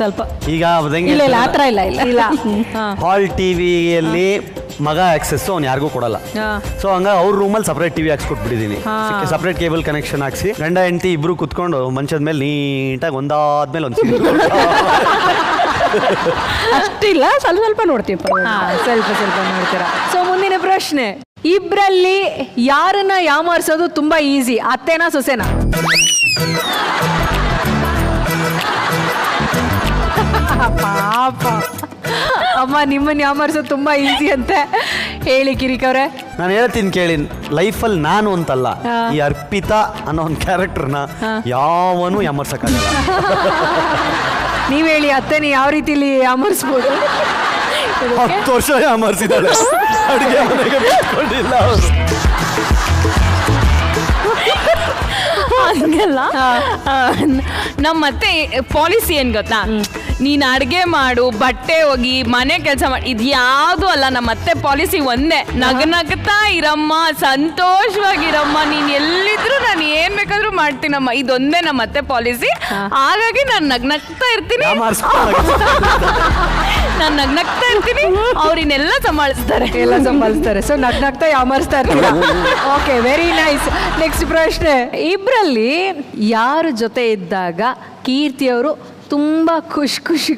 ಸ್ವಲ್ಪ. ಈಗ ಇಲ್ಲ ಆ ಥರ ಇಲ್ಲ. ಹಾಲ್ ಟಿವಿಯಲ್ಲಿ ಮಗ ಆಕ್ಸೆಸ್ ಅವ್ನು ಯಾರಿಗೂ ಕೊಡಲ್ಲ. ಸೊ ಹಂಗಾಗಿ ಅವ್ರ ರೂಮಲ್ಲಿ ಸಪ್ರೇಟ್ ಟಿವಿ ಹಾಕ್ಸ್ಕೊಟ್ಬಿಟ್ಟಿದ್ದೀನಿ. ಸಪ್ರೇಟ್ ಕೇಬಲ್ ಕನೆಕ್ಷನ್ ಹಾಕ್ಸಿ ಗಂಡ ಹೆಂಡತಿ ಇಬ್ರು ಕುತ್ಕೊಂಡು ಮಂಚದ ಮೇಲೆ ನೀಟಾಗಿ ಒಂದಾದ್ಮೇಲೆ ಒಂದು ಅಷ್ಟಿಲ್ಲ, ಸ್ವಲ್ಪ ನೋಡ್ತೀವಿ. ಸ್ವಲ್ಪ ನೋಡ್ತೀರಾ. ಸೊ ಮುಂದಿನ ಪ್ರಶ್ನೆ, ಇಬ್ರಲ್ಲಿ ಯಾರನ್ನ ಯಾಮಾರಿಸೋದು ತುಂಬಾ ಈಸಿ, ಅತ್ತೆನಾ ಸೊಸೆನಾ? ಪಾಪ ಅಮ್ಮ, ನಿಮ್ಮನ್ನ ಯಾಮಾರಿಸೋದು ತುಂಬಾ ಈಸಿ ಅಂತೆ. ಹೇಳಿ ಕಿರಿಕ್ ಅವ್ರೆ. ನಾನು ಹೇಳ್ತೀನಿ ಕೇಳಿ, ಲೈಫಲ್ಲಿ ನಾನು ಅಂತಲ್ಲ, ಈ ಅರ್ಪಿತಾ ಅನ್ನೋ ಒಂದು ಕ್ಯಾರೆಕ್ಟರ್ನ ಯಾವನು ಯಾಮರ್ಸಕ್ಕಾಗಲ್ಲ. ನೀವ್ ಹೇಳಿ, ಅತ್ತೆನ ಯಾವ ರೀತಿಲಿ ಯಾಮರ್ಸ್ಬೋದು? 10 ವರ್ಷ ಯಾಮರ್ಸಿದ್ದಾಳೆ, ಅಡುಗೆ ಮನೆಗೆ ಬಿಟ್ಕೊಂಡಿಲ್ಲ ಅವರು. ಹಂಗಲ್ಲ, ನಮ್ಮತ್ತೆ ಪಾಲಿಸಿ ಏನ್ ಗೊತ್ತಾ, ನೀನ್ ಅಡ್ಗೆ ಮಾಡು, ಬಟ್ಟೆ ಒಗಿ, ಮನೆ ಕೆಲಸ ಮಾಡಿ, ಇದು ಯಾವುದು ಅಲ್ಲ. ನಮ್ಮತ್ತೆ ಪಾಲಿಸಿ ಒಂದೇ, ನಗನಗ್ತಾ ಇರಮ್ಮ, ಸಂತೋಷವಾಗಿರಮ್ಮ, ನೀನ್ ಎಲ್ಲಿದ್ರು ನಾನು ಏನ್ ಬೇಕಾದ್ರೂ ಮಾಡ್ತೀನಮ್ಮ, ಇದೊಂದೇ ನಮ್ಮತ್ತೆ ಪಾಲಿಸಿ. ಹಾಗಾಗಿ ನಾನು ನಗ್ನಗ್ತಾ ಇರ್ತೀನಿ, ನಾನು ನಗ್ನಗ್ತಾ ಇರ್ತೀನಿ, ಅವ್ರಿನ್ನೆಲ್ಲ ಸಂಭಾಳಿಸ್ತಾರೆ. ಸೊ ನಗ್ನಗ್ತಾ ಯಾಮರ್ಸ್ತಾ ಇರ್ತೀರಾ. Okay, very nice. ನೆಕ್ಸ್ಟ್ ಪ್ರಶ್ನೆ, ಇಬ್ರಲ್ಲಿ ಯಾರ ಜೊತೆ ಇದ್ದಾಗ ಕೀರ್ತಿಯವರು ತುಂಬಾ ಖುಷಿ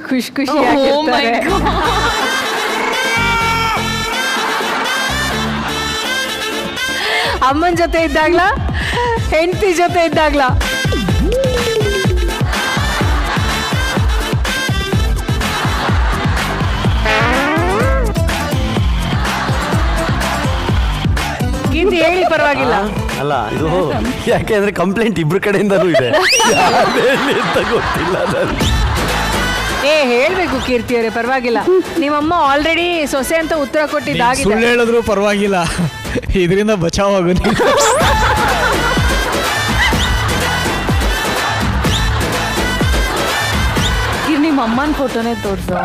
ಅಮ್ಮನ ಜೊತೆ ಇದ್ದಾಗ್ಲಾ, ಹೆಂಡತಿ ಜೊತೆ ಇದ್ದಾಗ್ಲಾ? ಕೀರ್ತಿ ಹೇಳಿ, ಪರವಾಗಿಲ್ಲ. ಅಲ್ಲ, ಇದು ಯಾಕೆ ಅಂದ್ರೆ ಕಂಪ್ಲೇಂಟ್ ಇಬ್ರು ಕಡೆಯಿಂದನೂ ಇದೆ, ಅಂತ ಗೊತ್ತಿಲ್ಲ. ಹೇಳ್ಬೇಕು ಕೀರ್ತಿ ಅವರೇ, ಪರವಾಗಿಲ್ಲ. ನಿಮ್ಮಮ್ಮ ಆಲ್ರೆಡಿ ಸೊಸೆ ಅಂತ ಉತ್ತರ ಕೊಟ್ಟಿದ್ದಾಗಿದೆ. ಸುಳ್ಳು ಹೇಳಿದ್ರು ಪರವಾಗಿಲ್ಲ, ಇದರಿಂದ ಬಚಾವ್ ಆಗು. ನಿಮ್ಮ ಅಮ್ಮನ ಫೋಟೋನೇ ತೋರ್ಸು.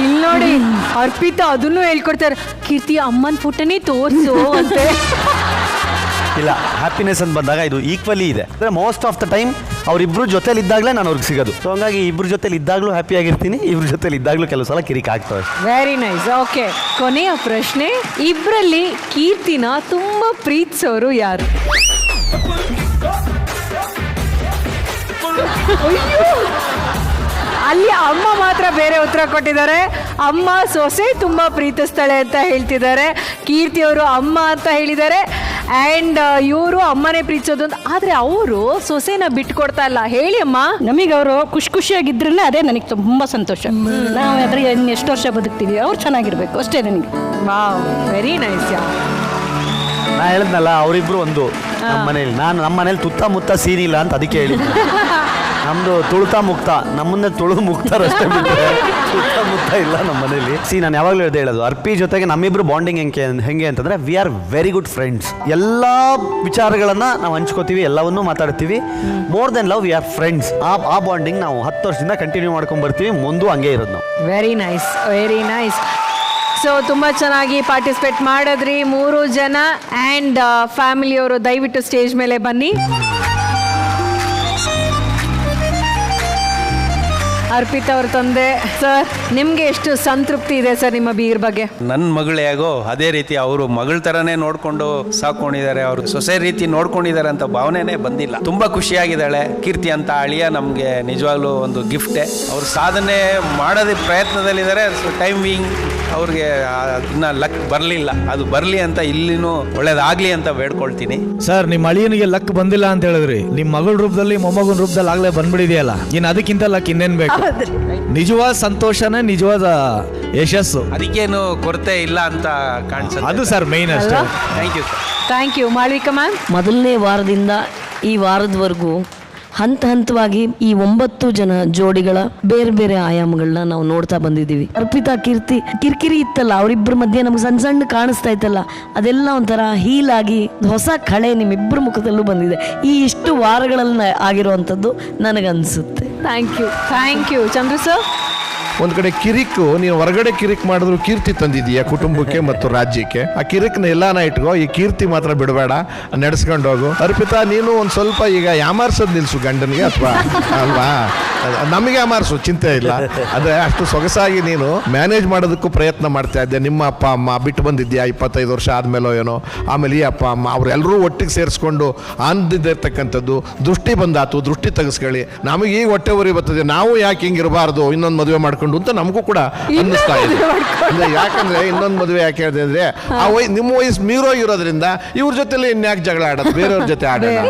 ಇಲ್ಲಿ ನೋಡಿ, ಅರ್ಪಿತಾ ಅದನ್ನು ಹೇಳ್ಕೊಡ್ತಾರೆ, ಕೀರ್ತಿ ಅಮ್ಮನ ಫೋಟೋನೇ ತೋರ್ಸು ಅಂತೆ. ಇಲ್ಲ, ಹ್ಯಾಪಿನೆಸ್ ಅಂತ ಬಂದಾಗ ಇದು ಈಕ್ವಲಿ ಇದೆ. ಅಂದರೆ ಮೋಸ್ಟ್ ಆಫ್ ದ ಟೈಮ್ ಅವರಿಬ್ರು ಜೊತೆಲಿ ಇದ್ದಾಗಲೇ ನಾನು ಅವ್ರಿಗೆ ಸಿಗೋದು. ಸೊ ಹಂಗಾಗಿ ಇಬ್ರು ಜೊತೆಲಿ ಇದ್ದಾಗಲೂ ಹ್ಯಾಪಿ ಆಗಿರ್ತೀನಿ, ಇಬ್ರು ಜೊತೆಲಿ ಇದ್ದಾಗಲೂ ಕೆಲವು ಸಲ ಕಿರಿಕ್ ಆಗ್ತವೆ. Very nice. ಓಕೆ, ಕೊನೆಯ ಪ್ರಶ್ನೆ, ಇಬ್ರಲ್ಲಿ ಕೀರ್ತಿನ ತುಂಬಾ ಪ್ರೀತಿಸೋರು ಯಾರು? ಅಲ್ಲಿ ಅಮ್ಮ ಮಾತ್ರ ಬೇರೆ ಉತ್ತರ ಕೊಟ್ಟಿದ್ದಾರೆ. ಅಮ್ಮ ಸೊಸೆ ತುಂಬಾ ಪ್ರೀತಿಸ್ತಾಳೆ ಅಂತ ಹೇಳ್ತಿದ್ದಾರೆ. ಕೀರ್ತಿಯವರು ಅಮ್ಮ ಅಂತ ಹೇಳಿದ್ದಾರೆ. ಆ್ಯಂಡ್ ಇವರು ಅಮ್ಮನೇ ಪ್ರೀತಿಸೋದು ಅಂತ. ಆದರೆ ಅವರು ಸೊಸೆನ ಬಿಟ್ಕೊಡ್ತಾ ಇಲ್ಲ. ಹೇಳಿ ಅಮ್ಮ. ನಮಗೆ ಅವರು ಖುಷಿಯಾಗಿದ್ರೇ ಅದೇ ನನಗೆ ತುಂಬ ಸಂತೋಷ. ನಾವು ಅದ್ರ ಎಷ್ಟು ವರ್ಷ ಬದುಕ್ತೀವಿ, ಅವ್ರು ಚೆನ್ನಾಗಿರ್ಬೇಕು ಅಷ್ಟೇ ನನಗೆ. Wow, very nice. ನಾ ಹೇಳಿದ್ನಲ್ಲ, ಅವರಿಬ್ರು ಒಂದು ನಮ್ಮ ಮನೇಲಿ. ನಮ್ಮ ಮನೇಲಿ ತುತ್ತ ಮುತ್ತ ಸೀನಿಲ್ಲ ಅಂತ ಅದಕ್ಕೆ ಹೇಳಿದ್ದೆ. ನಮ್ದು ತುಳುತಾ ಮುಕ್ತ, ನಮ್ಮನ್ನೇ ತುಳು ಮುಕ್ತಾರಷ್ಟೇ ಬಿಟ್ಟರೆ ತುತ್ತ ಮುಕ್ತ ಇಲ್ಲ ನಮ್ಮ ಮನೇಲಿ. ನಾನು ಯಾವಾಗಲೂ ಹೇಳೋದು, ಅರ್ಪಿ ಜೊತೆಗೆ ನಮ್ಮಿಬ್ರು ಬಾಂಡಿಂಗ್ ಹೆಂಗೆ ಅಂತಂದ್ರೆ, we are very good friends. ಎಲ್ಲ ವಿಚಾರಗಳನ್ನ ನಾವು ಹಂಚ್ಕೋತೀವಿ, ಎಲ್ಲವನ್ನೂ ಮಾತಾಡ್ತೀವಿ. More than love, we are friends. ಆ ಬಾಂಡಿಂಗ್ ನಾವು 10 ವರ್ಷದಿಂದ ಕಂಟಿನ್ಯೂ ಮಾಡ್ಕೊಂಡು ಬರ್ತೀವಿ, ಮುಂದೂ ಹಂಗೆ ಇರೋದು ನಾವು. Very nice, very nice. So ತುಂಬ ಚೆನ್ನಾಗಿ ಪಾರ್ಟಿಸಿಪೇಟ್ ಮಾಡಿದ್ರಿ 3 ಜನ. ಆ್ಯಂಡ್ ಫ್ಯಾಮಿಲಿಯವರು ದಯವಿಟ್ಟು ಸ್ಟೇಜ್ ಮೇಲೆ ಬನ್ನಿ. ಅರ್ಪಿತಾ ಅವ್ರ ತಂದೆ ಸರ್, ನಿಮ್ಗೆ ಎಷ್ಟು ಸಂತೃಪ್ತಿ ಇದೆ ಸರ್ ನಿಮ್ಮ ಬೀರ್ ಬಗ್ಗೆ? ನನ್ನ ಮಗಳೇ ಆಗೋ ಅದೇ ರೀತಿ ಅವರು ಮಗಳ ಥರನೇ ನೋಡ್ಕೊಂಡು ಸಾಕೊಂಡಿದ್ದಾರೆ, ಅವರು ಸೊಸೆ ರೀತಿ ನೋಡ್ಕೊಂಡಿದ್ದಾರೆ ಅಂತ ಭಾವನೆನೇ ಬಂದಿಲ್ಲ. ತುಂಬಾ ಖುಷಿಯಾಗಿದ್ದಾಳೆ. ಕೀರ್ತಿ ಅಂತ ಅಳಿಯ ನಮಗೆ ನಿಜವಾಗ್ಲೂ ಒಂದು ಗಿಫ್ಟೇ. ಅವ್ರು ಸಾಧನೆ ಮಾಡೋದೇ ಪ್ರಯತ್ನದಲ್ಲಿದ್ದಾರೆ. ಟೈಮಿಂಗ್ ಅವ್ರಿಗೆ ಅದನ್ನ ಲಕ್ ಬರಲಿಲ್ಲ, ಅದು ಬರಲಿ ಅಂತ ಇಲ್ಲಿನೂ ಒಳ್ಳೇದಾಗ್ಲಿ ಅಂತ ಬೇಡ್ಕೊಳ್ತೀನಿ. ಸರ್, ನಿಮ್ಮ ಅಳಿಯನಿಗೆ ಲಕ್ ಬಂದಿಲ್ಲ ಅಂತ ಹೇಳಿದ್ರಿ, ನಿಮ್ಮ ಮಗಳ ರೂಪದಲ್ಲಿ ಮೊಮ್ಮಗನ ರೂಪದಲ್ಲಿ ಆಗ್ಲೇ ಬಂದ್ಬಿಡಿದೆಯಲ್ಲ, ಇನ್ನು ಅದಕ್ಕಿಂತ ಲಕ್ ಇನ್ನೇನ್ ಬೇಕು? ನಿಜವಾದ ಸಂತೋಷನೇ ನಿಜವಾದ ಯಶಸ್ಸು. ಅದಕ್ಕೇನು ಕೊರತೆ ಇಲ್ಲ ಅಂತ ಕಾಣಿಸುತ್ತೆ. ಅದು ಸರ್ ಮೈನ್ ಅಷ್ಟೇ. Thank you sir. Thank you. Malavika ma'am, ಮೊದಲನೇ ವಾರದಿಂದ ಈ ವಾರದವರೆಗೂ ಹಂತ ಹಂತವಾಗಿ ಈ 9 ಜನ ಜೋಡಿಗಳ ಬೇರೆ ಬೇರೆ ಆಯಾಮಗಳನ್ನ ನಾವು ನೋಡ್ತಾ ಬಂದಿದ್ದೀವಿ. ಅರ್ಪಿತಾ ಕೀರ್ತಿ ಕಿರಿಕಿರಿ ಇತ್ತಲ್ಲ, ಅವರಿಬ್ಬರ ಮಧ್ಯೆ ನಮ್ಗೆ ಸಣ್ಣ ಸಣ್ಣ ಕಾಣಿಸ್ತಾ ಇತ್ತಲ್ಲ, ಅದೆಲ್ಲ ಒಂಥರ ಹೀಲ್ ಆಗಿ ಹೊಸ ಕಳೆ ನಿಮ್ಮಿಬ್ಬರ ಮುಖದಲ್ಲೂ ಬಂದಿದೆ ಈ ಇಷ್ಟು ವಾರಗಳಲ್ಲಿ ಆಗಿರುವಂಥದ್ದು ನನಗನ್ಸುತ್ತೆ. Thank you Chandru sir. ಒಂದ್ ಕಡೆ ಕಿರಿಕು, ನೀನು ಹೊರಗಡೆ ಕಿರಿಕ್ ಮಾಡಿದ್ರು ಕೀರ್ತಿ ತಂದಿದೀಯ ಕುಟುಂಬಕ್ಕೆ ಮತ್ತು ರಾಜ್ಯಕ್ಕೆ. ಆ ಕಿರಿಕ್ನ ಎಲ್ಲಾನ ಇಟ್ಕೋ, ಈ ಕೀರ್ತಿ ಮಾತ್ರ ಬಿಡಬೇಡ, ನಡೆಸ್ಕೊಂಡು ಹೋಗು. ಅರ್ಪಿತಾ, ನೀನು ಒಂದ್ ಸ್ವಲ್ಪ ಈಗ ಯಾಮಾರ್ಸೋದು ನಿಲ್ಸು ಗಂಡನಿಗೆ, ಅಥವಾ ಅಲ್ವಾ, ನಮಗೆ ಯಾಮಾರ್ಸು, ಚಿಂತೆ ಇಲ್ಲ. ಅದೇ ಅಷ್ಟು ಸೊಗಸಾಗಿ ನೀನು ಮ್ಯಾನೇಜ್ ಮಾಡೋದಕ್ಕೂ ಪ್ರಯತ್ನ ಮಾಡ್ತಾ ಇದ್ದೆ. ನಿಮ್ಮ ಅಪ್ಪ ಅಮ್ಮ ಬಿಟ್ಟು ಬಂದಿದ್ಯಾ 25 ವರ್ಷ ಆದ್ಮೇಲೋ ಏನೋ, ಆಮೇಲೆ ಈ ಅಪ್ಪ ಅಮ್ಮ ಅವರೆಲ್ಲರೂ ಒಟ್ಟಿಗೆ ಸೇರಿಸ್ಕೊಂಡು ಆನಂದಿರ್ತಕ್ಕಂಥದ್ದು. ದೃಷ್ಟಿ ಬಂದಾತು, ದೃಷ್ಟಿ ತೆಗೆಸ್ಕೊಳ್ಳಿ. ನಮಗೆ ಈಗ ಹೊಟ್ಟೆ ಉರಿ ಬರ್ತದೆ, ನಾವು ಯಾಕೆ ಹಿಂಗಿರಬಾರ್ದು, ಇನ್ನೊಂದು ಮದುವೆ ಮಾಡ್ಕೊಂಡು ಅಂತ ನಮಗೂ ಕೂಡ ಅನ್ನಿಸ್ತಾ ಇದೆ. ಅಂದ್ರೆ ಯಾಕಂದ್ರೆ ಇನ್ನೊಂದು ಮದುವೆ ಯಾಕೆ ಹೇಳಿದೆ ಅಂದ್ರೆ ಆ ನಿಮ್ಮ ವಯಸ್ಸು ಮೀರೋ ಇರೋದ್ರಿಂದ ಇವ್ರ ಜೊತೆಲಿ ಇನ್ಯಾಕೆ ಜಗಳ ಆಡೋದು, ಬೇರೆಯವ್ರ ಜೊತೆ ಆಡೋಣ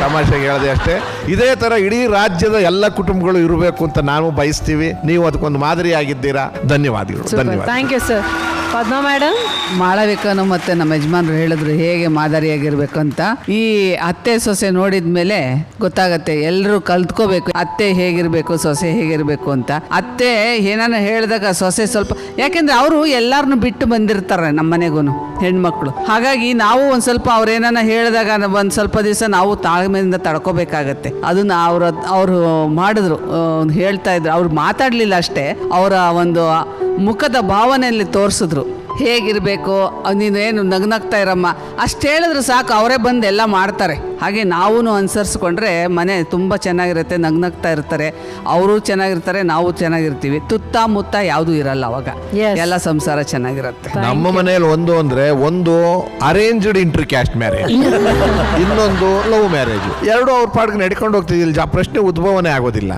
ತಮಾಷೆಗೆ ಹೇಳಿದೆ ಅಷ್ಟೇ. ಇದೇ ತರ ಇಡೀ ರಾಜ್ಯದ ಎಲ್ಲ ಕುಟುಂಬಗಳು ಇರಬೇಕು ಅಂತ ನಾವು ಬಯಸ್ತೀವಿ. ನೀವು ಅದಕ್ಕೊಂದು ಮಾದರಿ ಆಗಿದ್ದೀರಾ. ಧನ್ಯವಾದಗಳು. Thank you sir. Padma madam, ಮಾಳವಿಕನು ಮತ್ತೆ ನಮ್ಮ ಯಜಮಾನ್ರು ಹೇಳಿದ್ರು ಹೇಗೆ ಮಾದರಿಯಾಗಿರ್ಬೇಕು ಅಂತ. ಈ ಅತ್ತೆ ಸೊಸೆ ನೋಡಿದ ಮೇಲೆ ಗೊತ್ತಾಗತ್ತೆ, ಎಲ್ಲರೂ ಕಲ್ತ್ಕೋಬೇಕು ಅತ್ತೆ ಹೇಗಿರ್ಬೇಕು, ಸೊಸೆ ಹೇಗಿರ್ಬೇಕು ಅಂತ. ಅತ್ತೆ ಏನಾನ ಹೇಳಿದಾಗ ಸೊಸೆ ಸ್ವಲ್ಪ, ಯಾಕೆಂದ್ರೆ ಅವರು ಎಲ್ಲಾರನ್ನು ಬಿಟ್ಟು ಬಂದಿರ್ತಾರೆ ನಮ್ಮ ಮನೆಗೂ ಹೆಣ್ಮಕ್ಳು. ಹಾಗಾಗಿ ನಾವು ಒಂದ್ ಸ್ವಲ್ಪ ಅವ್ರೇನಾನ ಹೇಳಿದಾಗ ಒಂದ್ ಸ್ವಲ್ಪ ದಿವಸ ನಾವು ತಾಳ್ಮೆಯಿಂದ ತಡ್ಕೋಬೇಕಾಗತ್ತೆ. ಅದನ್ನ ಅವರು ಮಾಡಿದ್ರು, ಹೇಳ್ತಾ ಇದ್ರು. ಅವ್ರು ಮಾತಾಡ್ಲಿಲ್ಲ ಅಷ್ಟೇ, ಅವರ ಒಂದು ಮುಖದ ಭಾವನೆಯಲ್ಲಿ ತೋರಿಸಿದ್ರು ಹೇಗಿರಬೇಕು. ನೀನು ಏನು ನಗ್ನಗ್ತಾ ಇರಮ್ಮ ಅಷ್ಟು ಹೇಳಿದ್ರೆ ಸಾಕು, ಅವರೇ ಬಂದು ಎಲ್ಲ ಮಾಡ್ತಾರೆ. ಹಾಗೆ ನಾವು ಅನುಸರಿಸ್ಕೊಂಡ್ರೆ ಮನೆ ತುಂಬ ಚೆನ್ನಾಗಿರುತ್ತೆ, ನಗ್ನಗ್ತಾ ಇರ್ತಾರೆ, ಅವರು ಚೆನ್ನಾಗಿರ್ತಾರೆ, ನಾವು ಚೆನ್ನಾಗಿರ್ತೀವಿ. ತುತ್ತ ಮುತ್ತ ಯಾವುದೂ ಇರಲ್ಲ, ಅವಾಗ ಎಲ್ಲ ಸಂಸಾರ ಚೆನ್ನಾಗಿರುತ್ತೆ. ನಮ್ಮ ಮನೆಯಲ್ಲಿ ಒಂದು ಅರೇಂಜ್ಡ್ ಇಂಟರ್ ಕ್ಯಾಸ್ಟ್ ಮ್ಯಾರೇಜ್, ಇನ್ನೊಂದು ಲವ್ ಮ್ಯಾರೇಜ್. ಎರಡು ಅವ್ರ ಪಾಡ್ಗೆ ನಡ್ಕೊಂಡು ಹೋಗ್ತಿದ್ದಿಲ್ಲ, ಪ್ರಶ್ನೆ ಉದ್ಭವನೇ ಆಗೋದಿಲ್ಲ.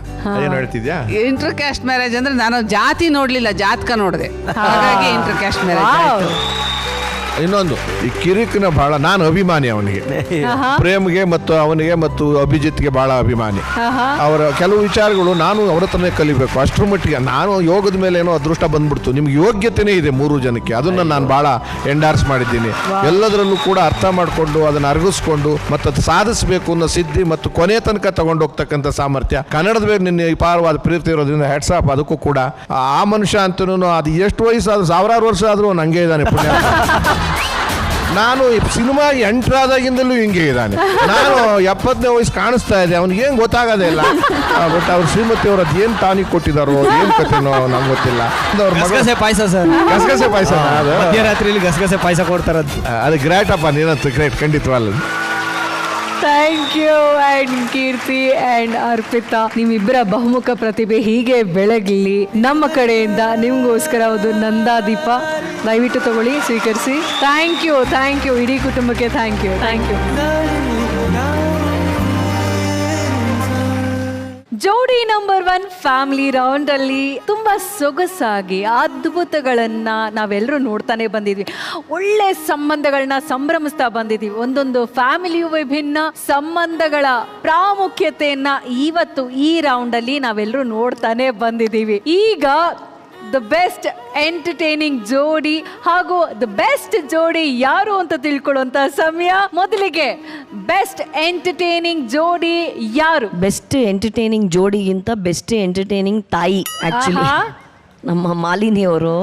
ಏನು ಹೇಳ್ತಿದ್ಯಾ? ಇಂಟರ್ ಕ್ಯಾಸ್ಟ್ ಮ್ಯಾರೇಜ್ ಅಂದ್ರೆ ನಾನು ಜಾತಿ ನೋಡ್ಲಿಲ್ಲ, ಜಾತಕ ನೋಡಿದೆ, ಹಾಗಾಗಿ ಇಂಟರ್ ಕ್ಯಾಸ್ಟ್ ಮ್ಯಾರೇಜ್. ಇನ್ನೊಂದು ಈ ಕಿರಿಕ್ನ ಬಹಳ ನಾನು ಅಭಿಮಾನಿ ಅವನಿಗೆ, ಪ್ರೇಮ್ಗೆ ಮತ್ತು ಅವನಿಗೆ ಮತ್ತು ಅಭಿಜಿತ್ಗೆ ಬಹಳ ಅಭಿಮಾನಿ. ಅವರ ಕೆಲವು ವಿಚಾರಗಳು ನಾನು ಅವ್ರ ಹತ್ರನೇ ಕಲಿಬೇಕು. ಅಷ್ಟರ ಮಟ್ಟಿಗೆ ನಾನು ಯೋಗದ ಮೇಲೆ ಏನೋ ಅದೃಷ್ಟ ಬಂದ್ಬಿಡ್ತು. ನಿಮ್ಗೆ ಯೋಗ್ಯತೆನೇ ಇದೆ 3 ಜನಕ್ಕೆ, ಅದನ್ನ ನಾನು ಬಹಳ ಎಂಡಾರ್ಸ್ ಮಾಡಿದ್ದೀನಿ. ಎಲ್ಲದರಲ್ಲೂ ಕೂಡ ಅರ್ಥ ಮಾಡಿಕೊಂಡು ಅದನ್ನು ಅರಗಿಸ್ಕೊಂಡು ಮತ್ತು ಅದು ಸಾಧಿಸಬೇಕು ಅನ್ನೋ ಸಿದ್ಧಿ ಮತ್ತು ಕೊನೆ ತನಕ ತಗೊಂಡು ಹೋಗ್ತಕ್ಕಂಥ ಸಾಮರ್ಥ್ಯ ಕನ್ನಡದ ಮೇಲೆ ನಿನ್ನ ವಿಪಾರವಾದ ಪ್ರೀತಿ ಇರೋದ್ರಿಂದ ಹೆಡ್ಸ್ ಆಫ್. ಅದಕ್ಕೂ ಕೂಡ ಆ ಮನುಷ್ಯ ಅಂತನೂ ಅದು ಎಷ್ಟು ವಯಸ್ಸಾದ್ರೂ 1000 ವರ್ಷ ಆದ್ರೂ ಅವ್ನು ಹಂಗೆ ಇದ್ದಾನೆ ಪುಣ್ಯ. ನಾನು ಸಿನಿಮಾ ಎಂಟ್ರಾದಾಗಿಂದಲೂ ಹಿಂಗೆ ಇದ್ದಾನೆ. ನಾನು 70ನೇ ವಯಸ್ಸು ಕಾಣಿಸ್ತಾ ಇದೆ, ಅವ್ನಿಗೆ ಏನು ಗೊತ್ತಾಗೋದೇ ಇಲ್ಲ. ಬಟ್ ಅವ್ರ ಶ್ರೀಮತಿ ಅವ್ರ ಅದು ಏನು ಟಾನಿಕ್ ಕೊಟ್ಟಿದ್ದಾರೋ, ಏನು ಕಥೆನೋ ನಮ್ಗೆ ಗೊತ್ತಿಲ್ಲ. ಗಸಗಸೆ ಪಾಯಸ ಸರ್, ಗಸಗಸೆ ಪಾಯಸ ಮಧ್ಯರಾತ್ರಿಯಲ್ಲಿ ಗಸಗಸೆ ಪಾಯಸ ಕೊಡ್ತಾರ. ಅದು ಗ್ರೇಟ್ ಅಪ್ಪ, ನೀನಂತ ಗ್ರೇಟ್ ಖಂಡಿತವಲ್ಲ. Thank you. And Keerthi and Arpita, ನಿಮ್ಮಿಬ್ಬರ ಬಹುಮುಖ ಪ್ರತಿಭೆ ಹೀಗೆ ಬೆಳಗಲಿ. ನಮ್ಮ ಕಡೆಯಿಂದ ನಿಮಗೋಸ್ಕರ ಒಂದು ನಂದಾದೀಪ ದಯವಿಟ್ಟು ತಗೊಳ್ಳಿ, ಸ್ವೀಕರಿಸಿ. ಥ್ಯಾಂಕ್ ಯು ಇಡೀ ಕುಟುಂಬಕ್ಕೆ ಥ್ಯಾಂಕ್ ಯು. ಜೋಡಿ ನಂಬರ್ 1 ಫ್ಯಾಮಿಲಿ ರೌಂಡ್ ಅಲ್ಲಿ ತುಂಬಾ ಸೊಗಸಾಗಿ ಅದ್ಭುತಗಳನ್ನ ನಾವೆಲ್ಲರೂ ನೋಡ್ತಾನೆ ಬಂದಿದ್ವಿ. ಒಳ್ಳೆ ಸಂಬಂಧಗಳನ್ನ ಸಂಭ್ರಮಿಸ್ತಾ ಬಂದಿದ್ವಿ. ಒಂದೊಂದು ಫ್ಯಾಮಿಲಿಯು ವಿಭಿನ್ನ ಸಂಬಂಧಗಳ ಪ್ರಾಮುಖ್ಯತೆಯನ್ನ ಇವತ್ತು ಈ ರೌಂಡ್ ಅಲ್ಲಿ ನಾವೆಲ್ಲರೂ ನೋಡ್ತಾನೆ ಬಂದಿದ್ದೀವಿ. ಈಗ ದ ಬೆಸ್ಟ್ ಎಂಟರ್ಟೈನಿಂಗ್ ಜೋಡಿ ಹಾಗೂ ದ ಬೆಸ್ಟ್ ಜೋಡಿ ಯಾರು ಅಂತ ತಿಳ್ಕೊಳ್ಳುವಂತ ಸಮಯ. ಮೊದಲಿಗೆ ಬೆಸ್ಟ್ ಎಂಟರ್ಟೈನಿಂಗ್ ಜೋಡಿ ಯಾರು? ಬೆಸ್ಟ್ ಎಂಟರ್ಟೈನಿಂಗ್ ಜೋಡಿಗಿಂತ ಬೆಸ್ಟ್ ಎಂಟರ್ಟೈನಿಂಗ್ ತಾಯಿ ಆಕ್ಚುಲಿ ನಮ್ಮ ಮಾಲಿನಿ ಅವರು.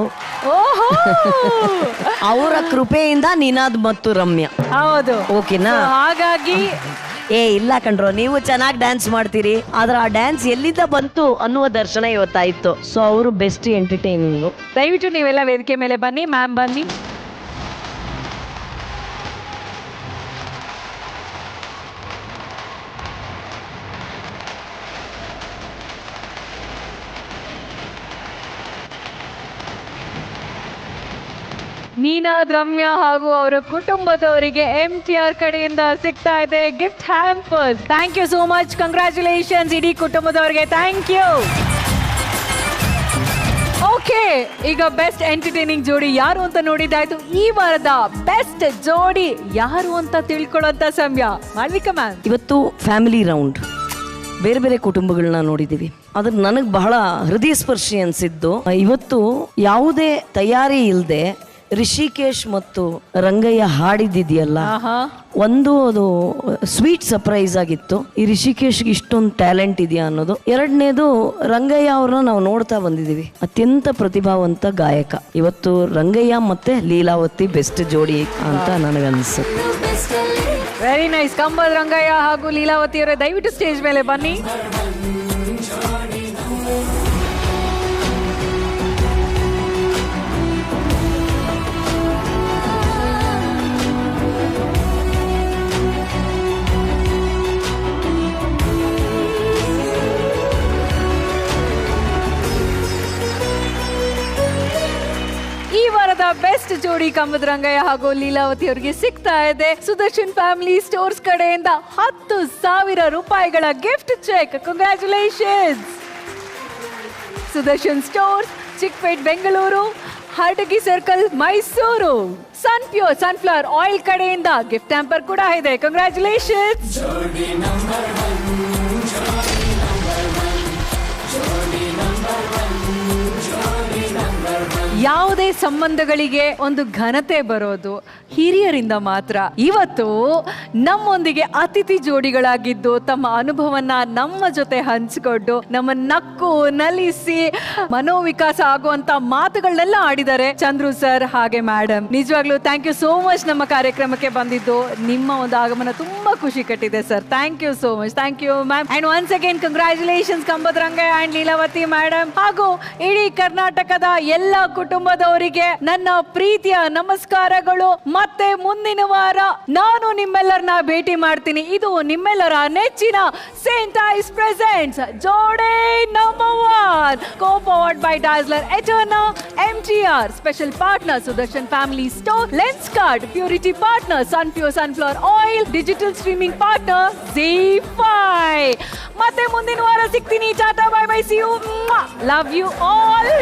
ಅವರ ಕೃಪೆಯಿಂದ ನಿನಾದ್ ಮತ್ತು ರಮ್ಯಾ. ಹೌದು, ಓಕೆನಾ? ಹಾಗಾಗಿ ಇಲ್ಲ ಕಣ್ರೋ, ನೀವು ಚೆನ್ನಾಗಿ ಡ್ಯಾನ್ಸ್ ಮಾಡ್ತೀರಿ, ಆದ್ರೆ ಆ ಡ್ಯಾನ್ಸ್ ಎಲ್ಲಿಂದ ಬಂತು ಅನ್ನುವ ದರ್ಶನ ಇವತ್ತಾಯ್ತು. ಸೊ ಅವರು ಬೆಸ್ಟ್ ಎಂಟರ್ಟೈನಿಂಗ್. ದಯವಿಟ್ಟು ನೀವೆಲ್ಲ ವೇದಿಕೆ ಮೇಲೆ ಬನ್ನಿ. ಮ್ಯಾಮ್ ಬನ್ನಿ. ನೀನಾದ್ ರಮ್ಯಾ ಹಾಗೂ ಅವರ ಕುಟುಂಬದವರಿಗೆ MTR ಕಡೆಯಿಂದ ಸಿಗ್ತಾ ಇದೆ gift hampers. Thank you so much. Congratulations ಇಡೀ ಕುಟುಂಬದವರಿಗೆ. Thank you. ಓಕೆ, ಈಗ ಬೆಸ್ಟ್ ಎಂಟರ್ಟೈನಿಂಗ್ ಜೋಡಿ ಯಾರು ಅಂತ ನೋಡಿದಾಯ್ತು. ಈ ವಾರದ ಬೆಸ್ಟ್ ಜೋಡಿ ಯಾರು ಅಂತ ತಿಳ್ಕೊಳ್ಳೋಂತ ಸಮಯ. ಮಾಳ್ವಿಕಾ ಮ್ಯಾಮ್, ಇವತ್ತು ಫ್ಯಾಮಿಲಿ ರೌಂಡ್ ಬೇರೆ ಬೇರೆ ಕುಟುಂಬಗಳನ್ನ ನೋಡಿದ್ದೀವಿ. ಅದ್ರ ನನಗೆ ಬಹಳ ಹೃದಯ ಸ್ಪರ್ಶಿ ಅನಿಸಿದ್ದು, ಇವತ್ತು ಯಾವುದೇ ತಯಾರಿ ಇಲ್ಲದೆ ರಿಷಿಕೇಶ್ ಮತ್ತು ರಂಗಯ್ಯ ಹಾಡಿದ್ದಿದೆಯಲ್ಲ, ಒಂದು ಅದು ಸ್ವೀಟ್ ಸರ್ಪ್ರೈಸ್ ಆಗಿತ್ತು. ಈ ರಿಷಿಕೇಶ್ಗೆ ಇಷ್ಟೊಂದು ಟ್ಯಾಲೆಂಟ್ ಇದೆಯಾ ಅನ್ನೋದು. ಎರಡನೇದು, ರಂಗಯ್ಯ ಅವ್ರನ್ನ ನಾವು ನೋಡ್ತಾ ಬಂದಿದ್ದೀವಿ, ಅತ್ಯಂತ ಪ್ರತಿಭಾವಂತ ಗಾಯಕ. ಇವತ್ತು ರಂಗಯ್ಯ ಮತ್ತೆ ಲೀಲಾವತಿ ಬೆಸ್ಟ್ ಜೋಡಿ ಅಂತ ನನಗನ್ಸುತ್ತೆ. Very nice. ಕಂಬದ ರಂಗಯ್ಯ ಹಾಗೂ ಲೀಲಾವತಿ ಅವರೇ ದಯವಿಟ್ಟು ಸ್ಟೇಜ್ ಮೇಲೆ ಬನ್ನಿ. ಈ ವಾರದ ಬೆಸ್ಟ್ ಜೋಡಿ ಕಂಬದ ರಂಗಯ್ಯ ಹಾಗೂ ಲೀಲಾವತಿ ಅವರಿಗೆ ಸಿಗ್ತಾ ಇದೆ ಸುದರ್ಶನ್ ಫ್ಯಾಮಿಲಿ ಸ್ಟೋರ್ಸ್ ಕಡೆಯಿಂದ 10,000 ರೂಪಾಯಿಗಳ gift cheque. Congratulations. Sudarshan stores, Chickpet Bengaluru, ಹರ್ಟಗಿ circle Mysuru. Sunpure sunflower oil ಕಡೆಯಿಂದ ಗಿಫ್ಟ್ ಹ್ಯಾಂಪರ್ ಕೂಡ ಇದೆ. ಕಂಗ್ರ್ಯಾಚುಲೇಷನ್ಸ್. ಯಾವುದೇ ಸಂಬಂಧಗಳಿಗೆ ಒಂದು ಘನತೆ ಬರೋದು ಹಿರಿಯರಿಂದ ಮಾತ್ರ. ಇವತ್ತು ನಮ್ಮೊಂದಿಗೆ ಅತಿಥಿ ಜೋಡಿಗಳಾಗಿದ್ದು ತಮ್ಮ ಅನುಭವನ ನಮ್ಮ ಜೊತೆ ಹಂಚಿಕೊಂಡು ನಮ್ಮ ನಕ್ಕು ನಲಿಸಿ ಮನೋವಿಕಾಸ ಆಗುವಂತ ಮಾತುಗಳನ್ನೆಲ್ಲ ಆಡಿದ್ದಾರೆ ಚಂದ್ರು ಸರ್ ಹಾಗೆ ಮೇಡಮ್. ನಿಜವಾಗ್ಲೂ ಥ್ಯಾಂಕ್ ಯು ಸೋ ಮಚ್ ನಮ್ಮ ಕಾರ್ಯಕ್ರಮಕ್ಕೆ ಬಂದಿದ್ದು. ನಿಮ್ಮ ಒಂದು ಆಗಮನ ತುಂಬಾ ಖುಷಿ ಕಟ್ಟಿದೆ sir. Thank you so much. Thank you ma'am. And once again congratulations Kambada Rangayya and Leelavathi madam ಹಾಗೂ ಇಡೀ ಕರ್ನಾಟಕದ ಎಲ್ಲ ಕುಟುಂಬದವರಿಗೆ ನನ್ನ ಪ್ರೀತಿಯ ನಮಸ್ಕಾರಗಳು. ಮತ್ತೆ ಮುಂದಿನ ವಾರ ನಾನು ನಿಮ್ಮೆಲ್ಲರನ್ನ ಭೇಟಿ ಮಾಡ್ತೀನಿ. ಇದು ನಿಮ್ಮೆಲ್ಲರ ನೆಚ್ಚಿನ ಸೇಂಟ್ ಐಸ್ ಪ್ರೆಸೆಂಟ್ಸ್ ಜೋಡಿ number 1, co-powered by Dazzler Eterna, MTR, special partner Sudarshan Family Store, Lenskart, Purity partner Sunpure Sunflower Oil, digital streaming partner ZEE5. ಮತ್ತೆ ಮುಂದಿನ ವಾರ ಸಿಗ್ತೀನಿ. Tata bye bye, see you, love you all.